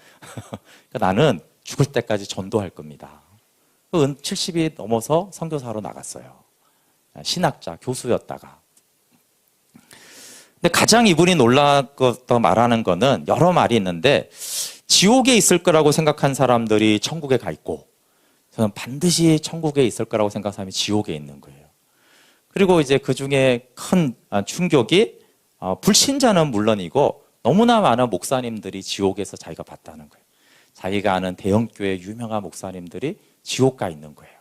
그러니까 나는 죽을 때까지 전도할 겁니다. 70이 넘어서 선교사로 나갔어요. 신학자, 교수였다가. 근데 가장 이분이 놀랍고 말하는 거는 여러 말이 있는데 지옥에 있을 거라고 생각한 사람들이 천국에 가 있고 저는 반드시 천국에 있을 거라고 생각한 사람이 지옥에 있는 거예요. 그리고 이제 그 중에 큰 충격이 불신자는 물론이고 너무나 많은 목사님들이 지옥에서 자기가 봤다는 거예요. 자기가 아는 대형교회 유명한 목사님들이 지옥 가 있는 거예요.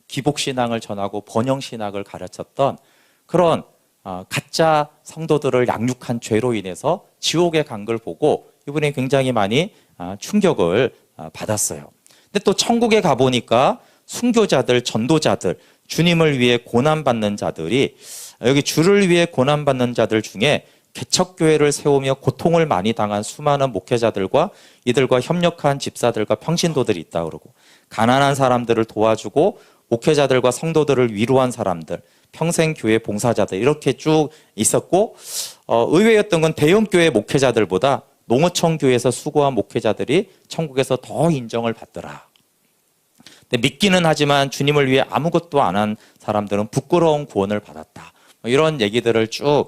기복신앙을 전하고 번영신학을 가르쳤던 그런 가짜 성도들을 양육한 죄로 인해서 지옥에 간 걸 보고 이분이 굉장히 많이 충격을 받았어요. 근데 또 천국에 가보니까 순교자들, 전도자들, 주님을 위해 고난받는 자들이 여기 주를 위해 고난받는 자들 중에 개척교회를 세우며 고통을 많이 당한 수많은 목회자들과 이들과 협력한 집사들과 평신도들이 있다고 그러고 가난한 사람들을 도와주고 목회자들과 성도들을 위로한 사람들, 평생 교회 봉사자들 이렇게 쭉 있었고 의외였던 건 대형교회 목회자들보다 농어촌 교회에서 수고한 목회자들이 천국에서 더 인정을 받더라. 근데 믿기는 하지만 주님을 위해 아무것도 안 한 사람들은 부끄러운 구원을 받았다. 이런 얘기들을 쭉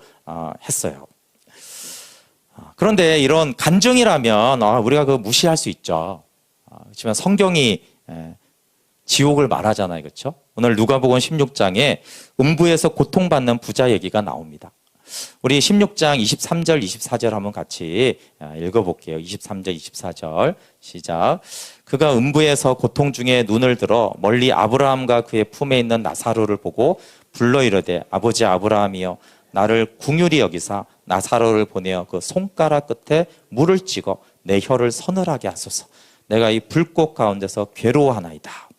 했어요. 그런데 이런 간증이라면 우리가 그거 무시할 수 있죠. 그렇지만 성경이 지옥을 말하잖아요. 그렇죠? 오늘 누가복음 16장에 음부에서 고통받는 부자 얘기가 나옵니다. 우리 16장 23절, 24절 한번 같이 읽어볼게요. 23절, 24절 시작. 그가 음부에서 고통 중에 눈을 들어 멀리 아브라함과 그의 품에 있는 나사로를 보고 불러 이르되 아버지 아브라함이여 나를 궁휼히 여기사 나사로를 보내어 그 손가락 끝에 물을 찍어 내 혀를 서늘하게 하소서. 내가 이 불꽃 가운데서 괴로워하나이다.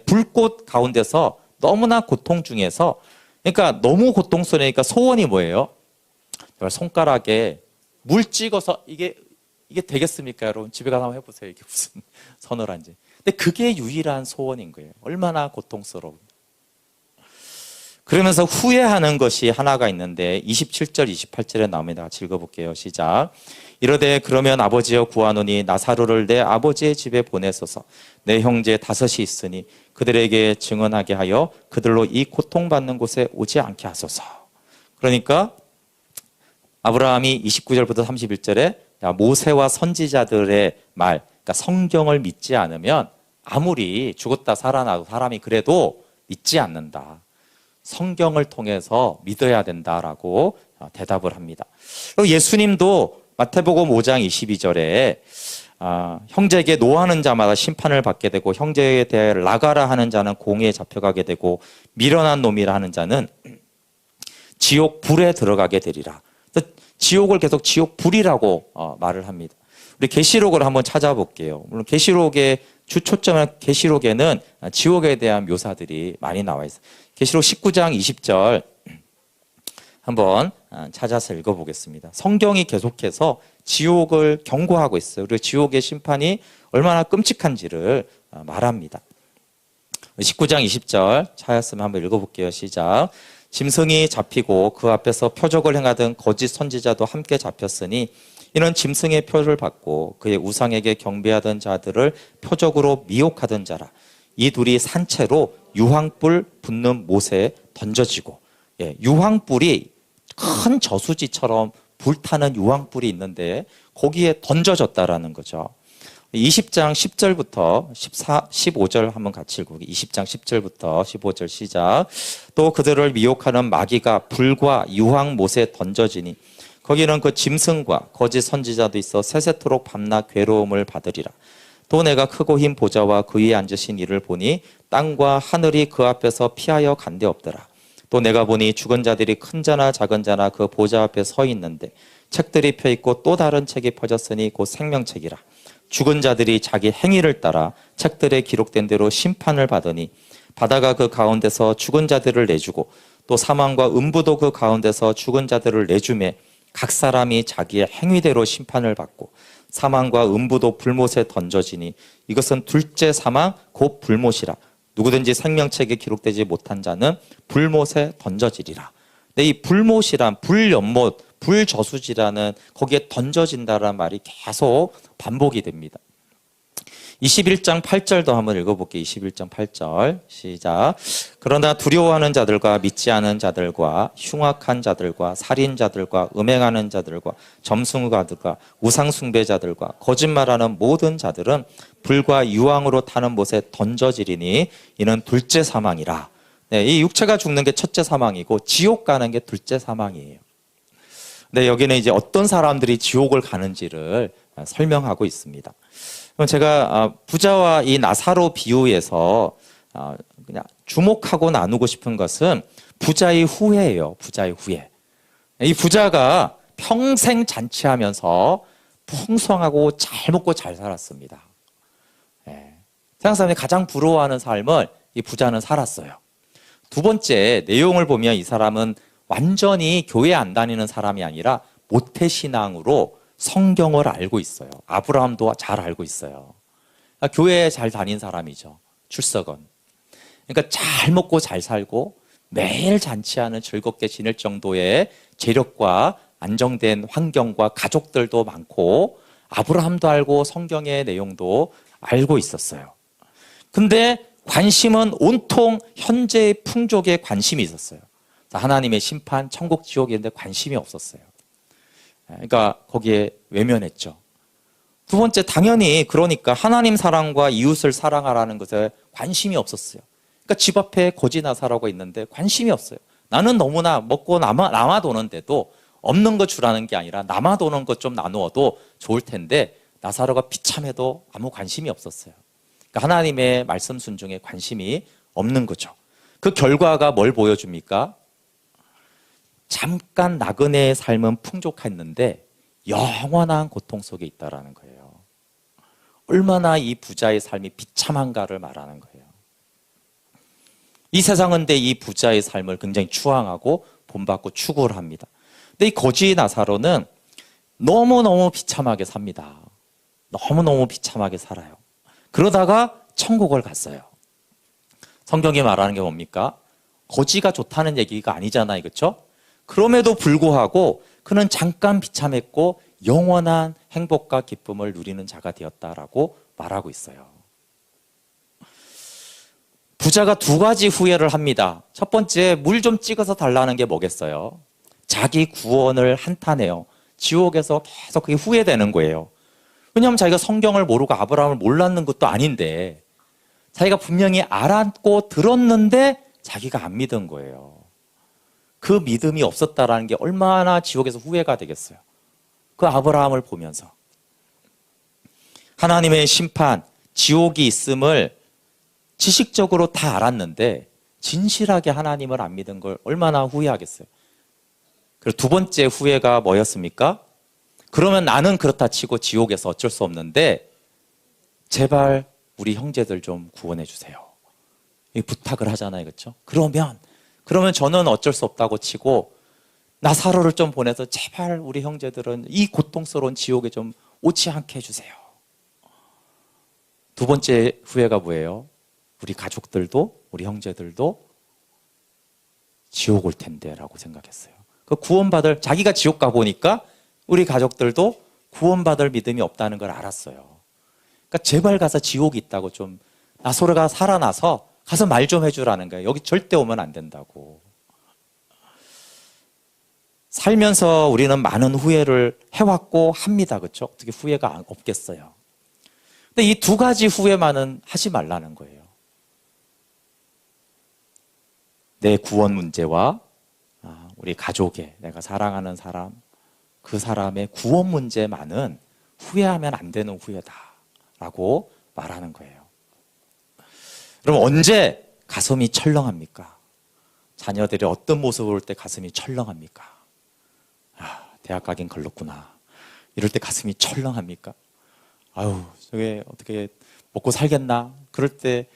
불꽃 가운데서 너무나 고통 중에서 그러니까 너무 고통스러우니까 소원이 뭐예요? 손가락에 물 찍어서 이게 되겠습니까? 여러분 집에 가서 한번 해보세요. 이게 무슨 서늘한지. 근데 그게 유일한 소원인 거예요. 얼마나 고통스러운. 그러면서 후회하는 것이 하나가 있는데 27절 28절에 나옵니다. 같이 읽어볼게요. 시작. 이르되 그러면 아버지여 구하노니 나사로를 내 아버지의 집에 보내소서. 내 형제 5이 있으니 그들에게 증언하게 하여 그들로 이 고통받는 곳에 오지 않게 하소서. 그러니까 아브라함이 29절부터 31절에 모세와 선지자들의 말, 그러니까 성경을 믿지 않으면 아무리 죽었다 살아나도 사람이 그래도 믿지 않는다. 성경을 통해서 믿어야 된다라고 대답을 합니다. 예수님도 마태복음 5장 22절에 형제에게 노하는 자마다 심판을 받게 되고 형제에 대해 나가라 하는 자는 공에 잡혀가게 되고 미련한 놈이라 하는 자는 지옥 불에 들어가게 되리라. 지옥을 계속 지옥 불이라고 말을 합니다. 우리 계시록을 한번 찾아볼게요. 물론 계시록의 주 초점은 계시록에는 지옥에 대한 묘사들이 많이 나와 있어요. 계시록 19장 20절 한번 찾아서 읽어보겠습니다. 성경이 계속해서 지옥을 경고하고 있어요. 그리고 지옥의 심판이 얼마나 끔찍한지를 말합니다. 19장 20절 찾았으면 한번 읽어볼게요. 시작. 짐승이 잡히고 그 앞에서 표적을 행하던 거짓 선지자도 함께 잡혔으니 이는 짐승의 표를 받고 그의 우상에게 경배하던 자들을 표적으로 미혹하던 자라. 이 둘이 산채로 유황불 붙는 못에 던져지고, 유황불이 큰 저수지처럼 불타는 유황불이 있는데 거기에 던져졌다라는 거죠. 20장 10절부터 15절 한번 같이 읽어보기. 20장 10절부터 15절 시작. 또 그들을 미혹하는 마귀가 불과 유황 못에 던져지니 거기는 그 짐승과 거짓 선지자도 있어 세세토록 밤낮 괴로움을 받으리라. 또 내가 크고 흰 보좌와 그 위에 앉으신 이를 보니 땅과 하늘이 그 앞에서 피하여 간데 없더라. 또 내가 보니 죽은 자들이 큰 자나 작은 자나 그 보좌 앞에 서 있는데 책들이 펴 있고 또 다른 책이 펴졌으니 곧 생명책이라. 죽은 자들이 자기 행위를 따라 책들에 기록된 대로 심판을 받으니 바다가 그 가운데서 죽은 자들을 내주고 또 사망과 음부도 그 가운데서 죽은 자들을 내주매 각 사람이 자기의 행위대로 심판을 받고 사망과 음부도 불못에 던져지니 이것은 둘째 사망 곧 불못이라. 누구든지 생명책에 기록되지 못한 자는 불못에 던져지리라. 근데 이 불못이란 불연못, 불저수지라는 거기에 던져진다라는 말이 계속 반복이 됩니다. 21장 8절도 한번 읽어볼게요. 21장 8절 시작. 그러나 두려워하는 자들과 믿지 않은 자들과 흉악한 자들과 살인자들과 음행하는 자들과 점승가들과 우상숭배자들과 거짓말하는 모든 자들은 불과 유황으로 타는 못에 던져지리니 이는 둘째 사망이라. 네, 이 육체가 죽는 게 첫째 사망이고 지옥 가는 게 둘째 사망이에요. 근데 여기는 이제 어떤 사람들이 지옥을 가는지를 설명하고 있습니다. 제가 부자와 이 나사로 비유에서 그냥 주목하고 나누고 싶은 것은 부자의 후회예요. 부자의 후회. 이 부자가 평생 잔치하면서 풍성하고 잘 먹고 잘 살았습니다. 세상 사람이 가장 부러워하는 삶을 이 부자는 살았어요. 두 번째 내용을 보면 이 사람은 완전히 교회 안 다니는 사람이 아니라 모태신앙으로 성경을 알고 있어요. 아브라함도 잘 알고 있어요. 그러니까 교회에 잘 다닌 사람이죠. 출석은. 그러니까 잘 먹고 잘 살고 매일 잔치하는 즐겁게 지낼 정도의 재력과 안정된 환경과 가족들도 많고 아브라함도 알고 성경의 내용도 알고 있었어요. 근데 관심은 온통 현재의 풍족에 관심이 있었어요. 하나님의 심판, 천국, 지옥인데 관심이 없었어요. 그러니까 거기에 외면했죠. 두 번째, 당연히 그러니까 하나님 사랑과 이웃을 사랑하라는 것에 관심이 없었어요. 그러니까 집 앞에 거지 나사로가 있는데 관심이 없어요. 나는 너무나 먹고 남아도는데도 없는 거 주라는 게 아니라 남아도는 것 좀 나누어도 좋을 텐데 나사로가 비참해도 아무 관심이 없었어요. 그러니까 하나님의 말씀 순종에 관심이 없는 거죠. 그 결과가 뭘 보여줍니까? 잠깐 나그네의 삶은 풍족했는데 영원한 고통 속에 있다라는 거예요. 얼마나 이 부자의 삶이 비참한가를 말하는 거예요. 이 세상은 근데 이 부자의 삶을 굉장히 추앙하고 본받고 추구를 합니다. 근데 이 거지 나사로는 너무너무 비참하게 삽니다. 너무너무 비참하게 살아요. 그러다가 천국을 갔어요. 성경이 말하는 게 뭡니까? 거지가 좋다는 얘기가 아니잖아요. 그렇죠? 그럼에도 불구하고 그는 잠깐 비참했고 영원한 행복과 기쁨을 누리는 자가 되었다라고 말하고 있어요. 부자가 두 가지 후회를 합니다. 첫 번째, 물 좀 찍어서 달라는 게 뭐겠어요? 자기 구원을 한탄해요. 지옥에서 계속 그게 후회되는 거예요. 왜냐하면 자기가 성경을 모르고 아브라함을 몰랐는 것도 아닌데 자기가 분명히 알았고 들었는데 자기가 안 믿은 거예요. 그 믿음이 없었다라는 게 얼마나 지옥에서 후회가 되겠어요. 그 아브라함을 보면서. 하나님의 심판, 지옥이 있음을 지식적으로 다 알았는데 진실하게 하나님을 안 믿은 걸 얼마나 후회하겠어요. 그리고 두 번째 후회가 뭐였습니까? 그러면 나는 그렇다 치고 지옥에서 어쩔 수 없는데 제발 우리 형제들 좀 구원해 주세요. 이 부탁을 하잖아요. 그렇죠? 그러면 저는 어쩔 수 없다고 치고 나사로를 좀 보내서 제발 우리 형제들은 이 고통스러운 지옥에 좀 오지 않게 해주세요. 두 번째 후회가 뭐예요? 우리 가족들도 우리 형제들도 지옥 올 텐데 라고 생각했어요. 그 구원받을, 자기가 지옥 가보니까 우리 가족들도 구원받을 믿음이 없다는 걸 알았어요. 그러니까 제발 가서 지옥이 있다고 좀 나사로가 살아나서 가서 말 좀 해주라는 거예요. 여기 절대 오면 안 된다고. 살면서 우리는 많은 후회를 해왔고 합니다. 그렇죠? 어떻게 후회가 없겠어요. 근데 이 두 가지 후회만은 하지 말라는 거예요. 내 구원 문제와 우리 가족의, 내가 사랑하는 사람, 그 사람의 구원 문제만은 후회하면 안 되는 후회다라고 말하는 거예요. 그럼 언제 가슴이 철렁합니까? 자녀들이 어떤 모습을 볼 때 가슴이 철렁합니까? 대학 가긴 걸렀구나. 이럴 때 가슴이 철렁합니까? 아유, 저게 어떻게 먹고 살겠나? 그럴 때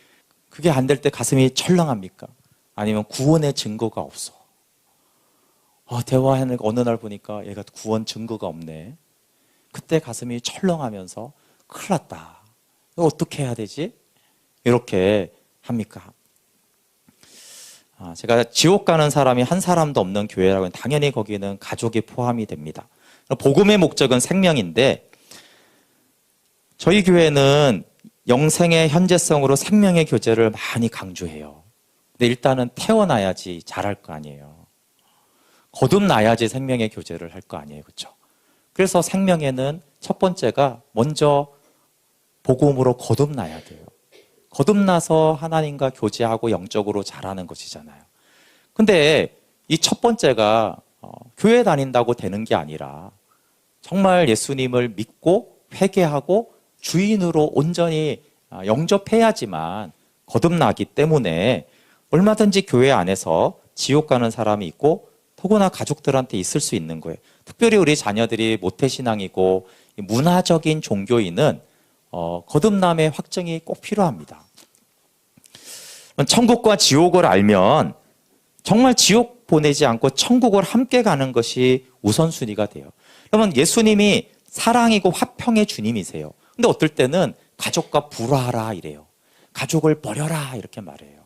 그게 안 될 때 가슴이 철렁합니까? 아니면 구원의 증거가 없어. 대화하는 어느 날 보니까 얘가 구원 증거가 없네. 그때 가슴이 철렁하면서 큰일 났다. 이거 어떻게 해야 되지? 이렇게 합니까? 제가 지옥 가는 사람이 한 사람도 없는 교회라고 하면 당연히 거기는 가족이 포함이 됩니다. 복음의 목적은 생명인데 저희 교회는 영생의 현재성으로 생명의 교제를 많이 강조해요. 근데 일단은 태어나야지 잘할 거 아니에요. 거듭나야지 생명의 교제를 할 거 아니에요. 그렇죠? 그래서 생명에는 첫 번째가 먼저 복음으로 거듭나야 돼요. 거듭나서 하나님과 교제하고 영적으로 자라는 것이잖아요. 근데 이 첫 번째가 교회 다닌다고 되는 게 아니라 정말 예수님을 믿고 회개하고 주인으로 온전히 영접해야지만 거듭나기 때문에 얼마든지 교회 안에서 지옥 가는 사람이 있고 더구나 가족들한테 있을 수 있는 거예요. 특별히 우리 자녀들이 모태신앙이고 문화적인 종교인은 거듭남의 확증이 꼭 필요합니다. 천국과 지옥을 알면 정말 지옥 보내지 않고 천국을 함께 가는 것이 우선순위가 돼요. 그러면 예수님이 사랑이고 화평의 주님이세요. 근데 어떨 때는 가족과 불화하라 이래요. 가족을 버려라 이렇게 말해요.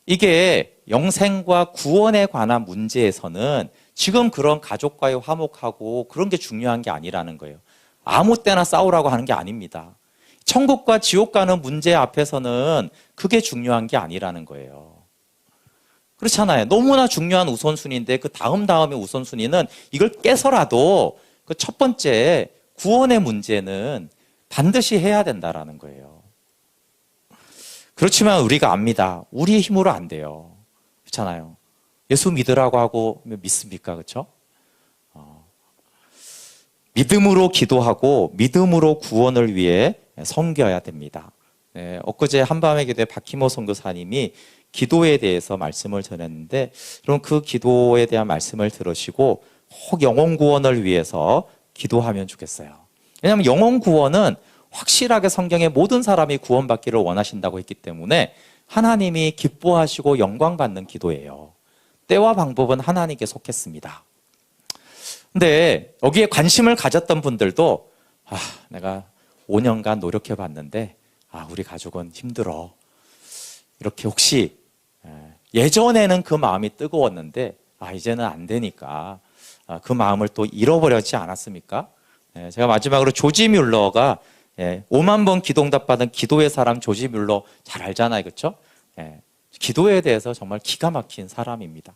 이게 영생과 구원에 관한 문제에서는 지금 그런 가족과의 화목하고 그런 게 중요한 게 아니라는 거예요. 아무 때나 싸우라고 하는 게 아닙니다. 천국과 지옥 가는 문제 앞에서는 그게 중요한 게 아니라는 거예요. 그렇잖아요. 너무나 중요한 우선순위인데 그 다음의 우선순위는 이걸 깨서라도 그 첫 번째 구원의 문제는 반드시 해야 된다라는 거예요. 그렇지만 우리가 압니다. 우리의 힘으로 안 돼요. 그렇잖아요. 예수 믿으라고 하고 믿습니까? 그렇죠? 믿음으로 기도하고 믿음으로 구원을 위해 섬겨야 됩니다. 엊그제 한밤의 기도에 박희모 선교사님이 기도에 대해서 말씀을 전했는데 그럼 그 기도에 대한 말씀을 들으시고 꼭 영혼 구원을 위해서 기도하면 좋겠어요. 왜냐하면 영혼 구원은 확실하게 성경에 모든 사람이 구원받기를 원하신다고 했기 때문에 하나님이 기뻐하시고 영광받는 기도예요. 때와 방법은 하나님께 속했습니다. 근데 여기에 관심을 가졌던 분들도 내가 5년간 노력해봤는데 우리 가족은 힘들어. 이렇게 혹시 예전에는 그 마음이 뜨거웠는데 이제는 안 되니까 그 마음을 또 잃어버렸지 않았습니까? 제가 마지막으로 조지 뮬러가 5만 번 기도응답 받은 기도의 사람 조지 뮬러 잘 알잖아요. 그렇죠? 기도에 대해서 정말 기가 막힌 사람입니다.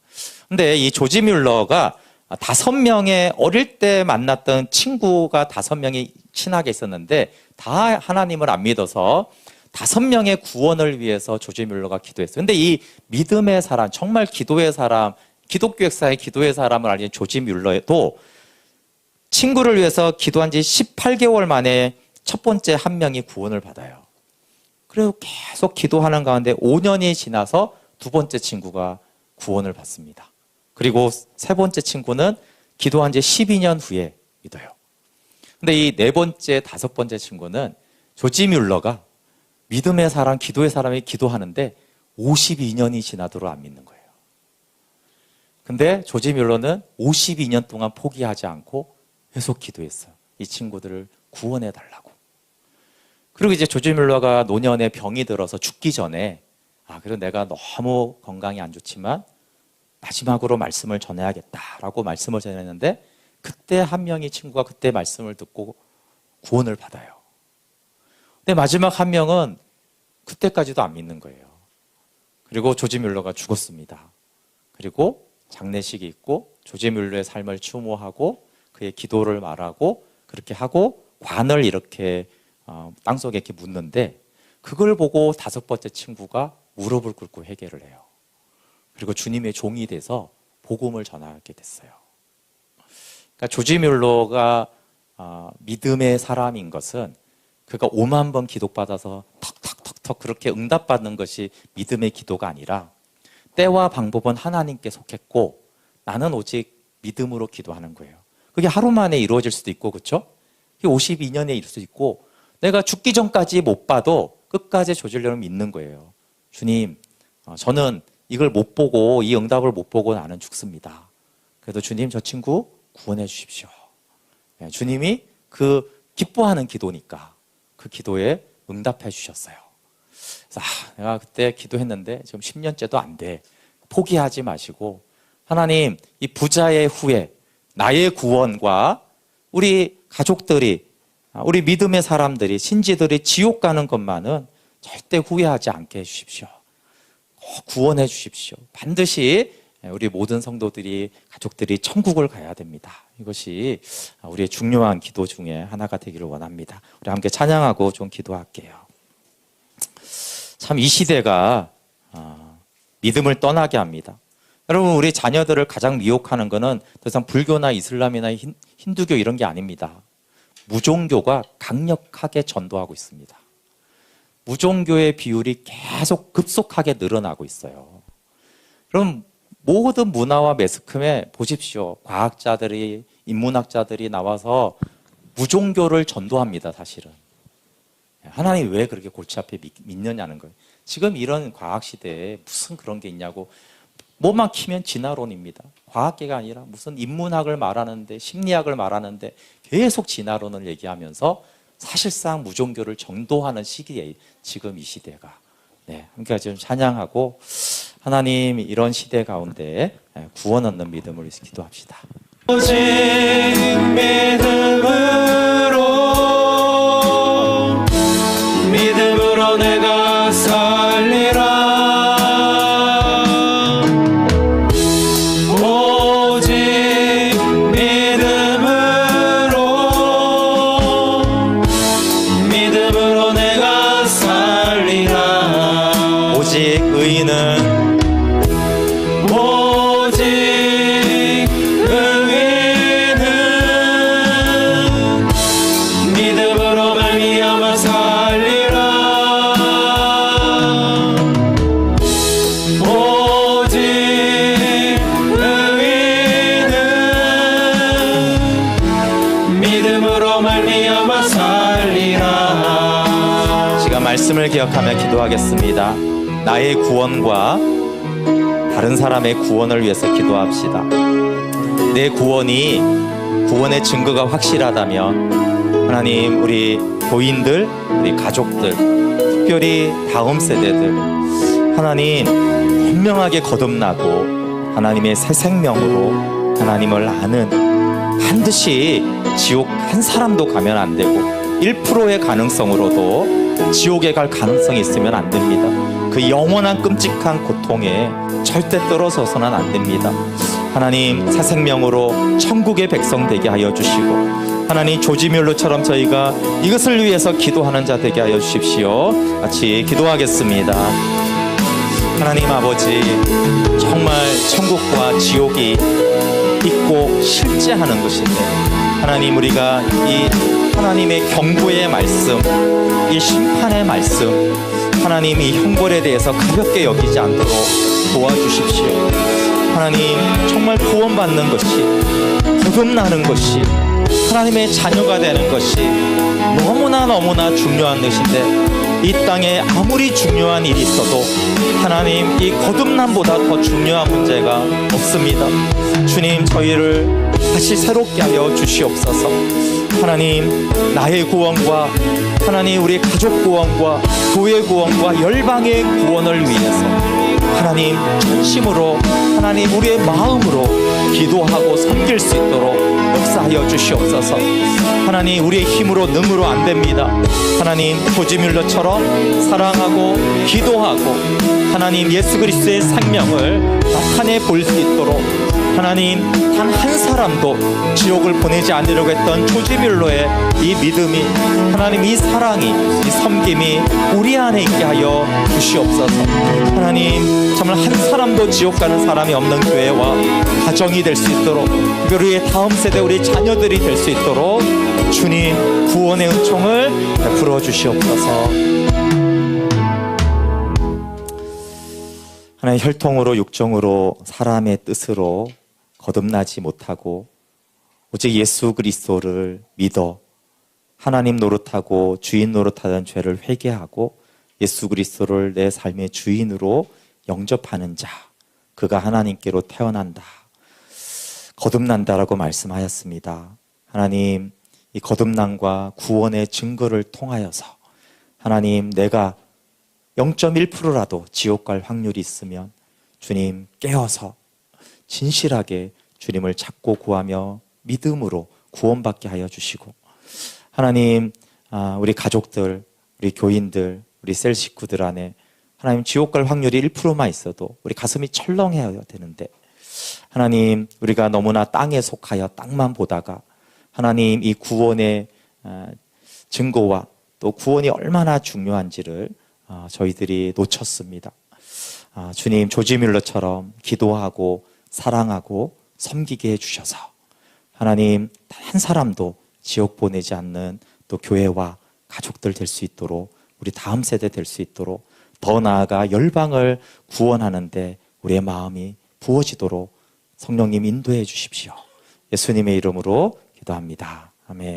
근데 이 조지 뮬러가 5명의 어릴 때 만났던 친구가 5명이 친하게 있었는데 다 하나님을 안 믿어서 5명의 구원을 위해서 조지 뮬러가 기도했어요. 근데 이 믿음의 사람, 정말 기도의 사람, 기독교 역사의 기도의 사람을 알린 조지 뮬러도 친구를 위해서 기도한 지 18개월 만에 첫 번째 한 명이 구원을 받아요. 그리고 계속 기도하는 가운데 5년이 지나서 두 번째 친구가 구원을 받습니다. 그리고 세 번째 친구는 기도한 지 12년 후에 믿어요. 근데 이 네 번째, 다섯 번째 친구는 조지 뮬러가 믿음의 사람, 기도의 사람이 기도하는데 52년이 지나도록 안 믿는 거예요. 근데 조지 뮬러는 52년 동안 포기하지 않고 계속 기도했어요. 이 친구들을 구원해 달라고. 그리고 이제 조지 뮬러가 노년에 병이 들어서 죽기 전에 그래도 내가 너무 건강이 안 좋지만 마지막으로 말씀을 전해야겠다라고 말씀을 전했는데 그때 한 명의 친구가 그때 말씀을 듣고 구원을 받아요. 근데 마지막 한 명은 그때까지도 안 믿는 거예요. 그리고 조지 뮬러가 죽었습니다. 그리고 장례식이 있고 조지 뮬러의 삶을 추모하고 그의 기도를 말하고 그렇게 하고 관을 이렇게 땅속에 이렇게 묻는데 그걸 보고 다섯 번째 친구가 무릎을 꿇고 회개를 해요. 그리고 주님의 종이 돼서 복음을 전하게 됐어요. 그러니까 조지 뮬러가 믿음의 사람인 것은 그가 5만 번 기도받아서 턱턱턱턱 그렇게 응답받는 것이 믿음의 기도가 아니라 때와 방법은 하나님께 속했고 나는 오직 믿음으로 기도하는 거예요. 그게 하루 만에 이루어질 수도 있고 그렇죠? 52년에 이룰 수도 있고 내가 죽기 전까지 못 봐도 끝까지 조지 뮬러를 믿는 거예요. 주님, 저는 이걸 못 보고 이 응답을 못 보고 나는 죽습니다. 그래도 주님 저 친구 구원해 주십시오. 주님이 그 기뻐하는 기도니까 그 기도에 응답해 주셨어요. 그래서 내가 그때 기도했는데 지금 10년째도 안 돼. 포기하지 마시고 하나님 이 부자의 후에 나의 구원과 우리 가족들이 우리 믿음의 사람들이 신지들이 지옥 가는 것만은 절대 후회하지 않게 해주십시오. 구원해 주십시오. 반드시 우리 모든 성도들이 가족들이 천국을 가야 됩니다. 이것이 우리의 중요한 기도 중에 하나가 되기를 원합니다. 우리 함께 찬양하고 좀 기도할게요. 참 이 시대가 믿음을 떠나게 합니다. 여러분 우리 자녀들을 가장 미혹하는 것은 더 이상 불교나 이슬람이나 힌두교 이런 게 아닙니다. 무종교가 강력하게 전도하고 있습니다. 무종교의 비율이 계속 급속하게 늘어나고 있어요. 그럼 모든 문화와 매스컴에 보십시오. 과학자들이, 인문학자들이 나와서 무종교를 전도합니다, 사실은. 하나님 왜 그렇게 골치 앞에 믿느냐는 거예요. 지금 이런 과학시대에 무슨 그런 게 있냐고. 뭐만 키면 진화론입니다. 과학계가 아니라 무슨 인문학을 말하는데, 심리학을 말하는데 계속 진화론을 얘기하면서 사실상 무종교를 전도하는 시기에 지금 이 시대가. 함께 지금 찬양하고 하나님 이런 시대 가운데 구원 얻는 믿음을 위해서 기도합시다. 오직 믿음으로 내가 살리라. 오직 믿음으로 내가 살리라. 오직 의인은 믿음으로 말미암아 살리라. 오직 의인은 믿음으로 말미암아 살리라. 시간 말씀을 기억하며 기도하겠습니다. 나의 구원과 다른 사람의 구원을 위해서 기도합시다. 내 구원의 증거가 확실하다면 하나님 우리 교인들, 우리 가족들, 특별히 다음 세대들 하나님 분명하게 거듭나고 하나님의 새 생명으로 하나님을 아는 반드시 지옥 한 사람도 가면 안 되고 1%의 가능성으로도 지옥에 갈 가능성이 있으면 안 됩니다. 그 영원한 끔찍한 고통에 절대 떨어져서는 안 됩니다. 하나님 새 생명으로 천국의 백성 되게 하여 주시고 하나님 조지 뮬러처럼 저희가 이것을 위해서 기도하는 자 되게 하여 주십시오. 같이 기도하겠습니다. 하나님 아버지 정말 천국과 지옥이 있고 실제하는 것인데 하나님 우리가 이 하나님의 경고의 말씀, 이 심판의 말씀 하나님이 형벌에 대해서 가볍게 여기지 않도록 도와주십시오. 하나님 정말 구원받는 것이, 거듭나는 것이, 하나님의 자녀가 되는 것이 너무나 중요한 것인데, 이 땅에 아무리 중요한 일이 있어도 하나님 이 거듭남보다 더 중요한 문제가 없습니다. 주님, 저희를 다시 새롭게 하여 주시옵소서. 하나님, 나의 구원과 하나님 우리 가족 구원과 교회 구원과 열방의 구원을 위해서 하나님 전심으로 하나님 우리의 마음으로 기도하고 섬길 수 있도록 역사하여 주시옵소서. 하나님, 우리의 힘으로 능으로 안 됩니다. 하나님, 조지뮬러처럼 사랑하고 기도하고 하나님 예수 그리스도의 생명을 나타내 볼 수 있도록 하나님 단 한 사람도 지옥을 보내지 않으려고 했던 조지뮬러의 이 믿음이, 하나님 이 사랑이, 이 섬김이 우리 안에 있게 하여 주시옵소서. 하나님, 정말 한 사람도 지옥 가는 사람이 없는 교회와 가정이 될 수 있도록, 우리의 다음 세대 우리 자녀들이 될 수 있도록 주님 구원의 은총을 베풀어 주시옵소서. 하나님, 혈통으로 육정으로 사람의 뜻으로 거듭나지 못하고 오직 예수 그리스도를 믿어 하나님 노릇하고 주인 노릇하던 죄를 회개하고 예수 그리스도를 내 삶의 주인으로 영접하는 자, 그가 하나님께로 태어난다, 거듭난다라고 말씀하였습니다. 하나님, 이 거듭남과 구원의 증거를 통하여서 하나님, 내가 0.1%라도 지옥 갈 확률이 있으면 주님 깨어서 진실하게 주님을 찾고 구하며 믿음으로 구원받게 하여 주시고, 하나님, 우리 가족들, 우리 교인들, 우리 셀 식구들 안에 하나님 지옥 갈 확률이 1%만 있어도 우리 가슴이 철렁해야 되는데, 하나님, 우리가 너무나 땅에 속하여 땅만 보다가 하나님 이 구원의 증거와 또 구원이 얼마나 중요한지를 저희들이 놓쳤습니다. 주님, 조지뮬러처럼 기도하고 사랑하고 섬기게 해주셔서 하나님 한 사람도 지옥 보내지 않는 또 교회와 가족들 될 수 있도록, 우리 다음 세대 될 수 있도록, 더 나아가 열방을 구원하는데 우리의 마음이 부어지도록 성령님 인도해 주십시오. 예수님의 이름으로 기도합니다. 아멘.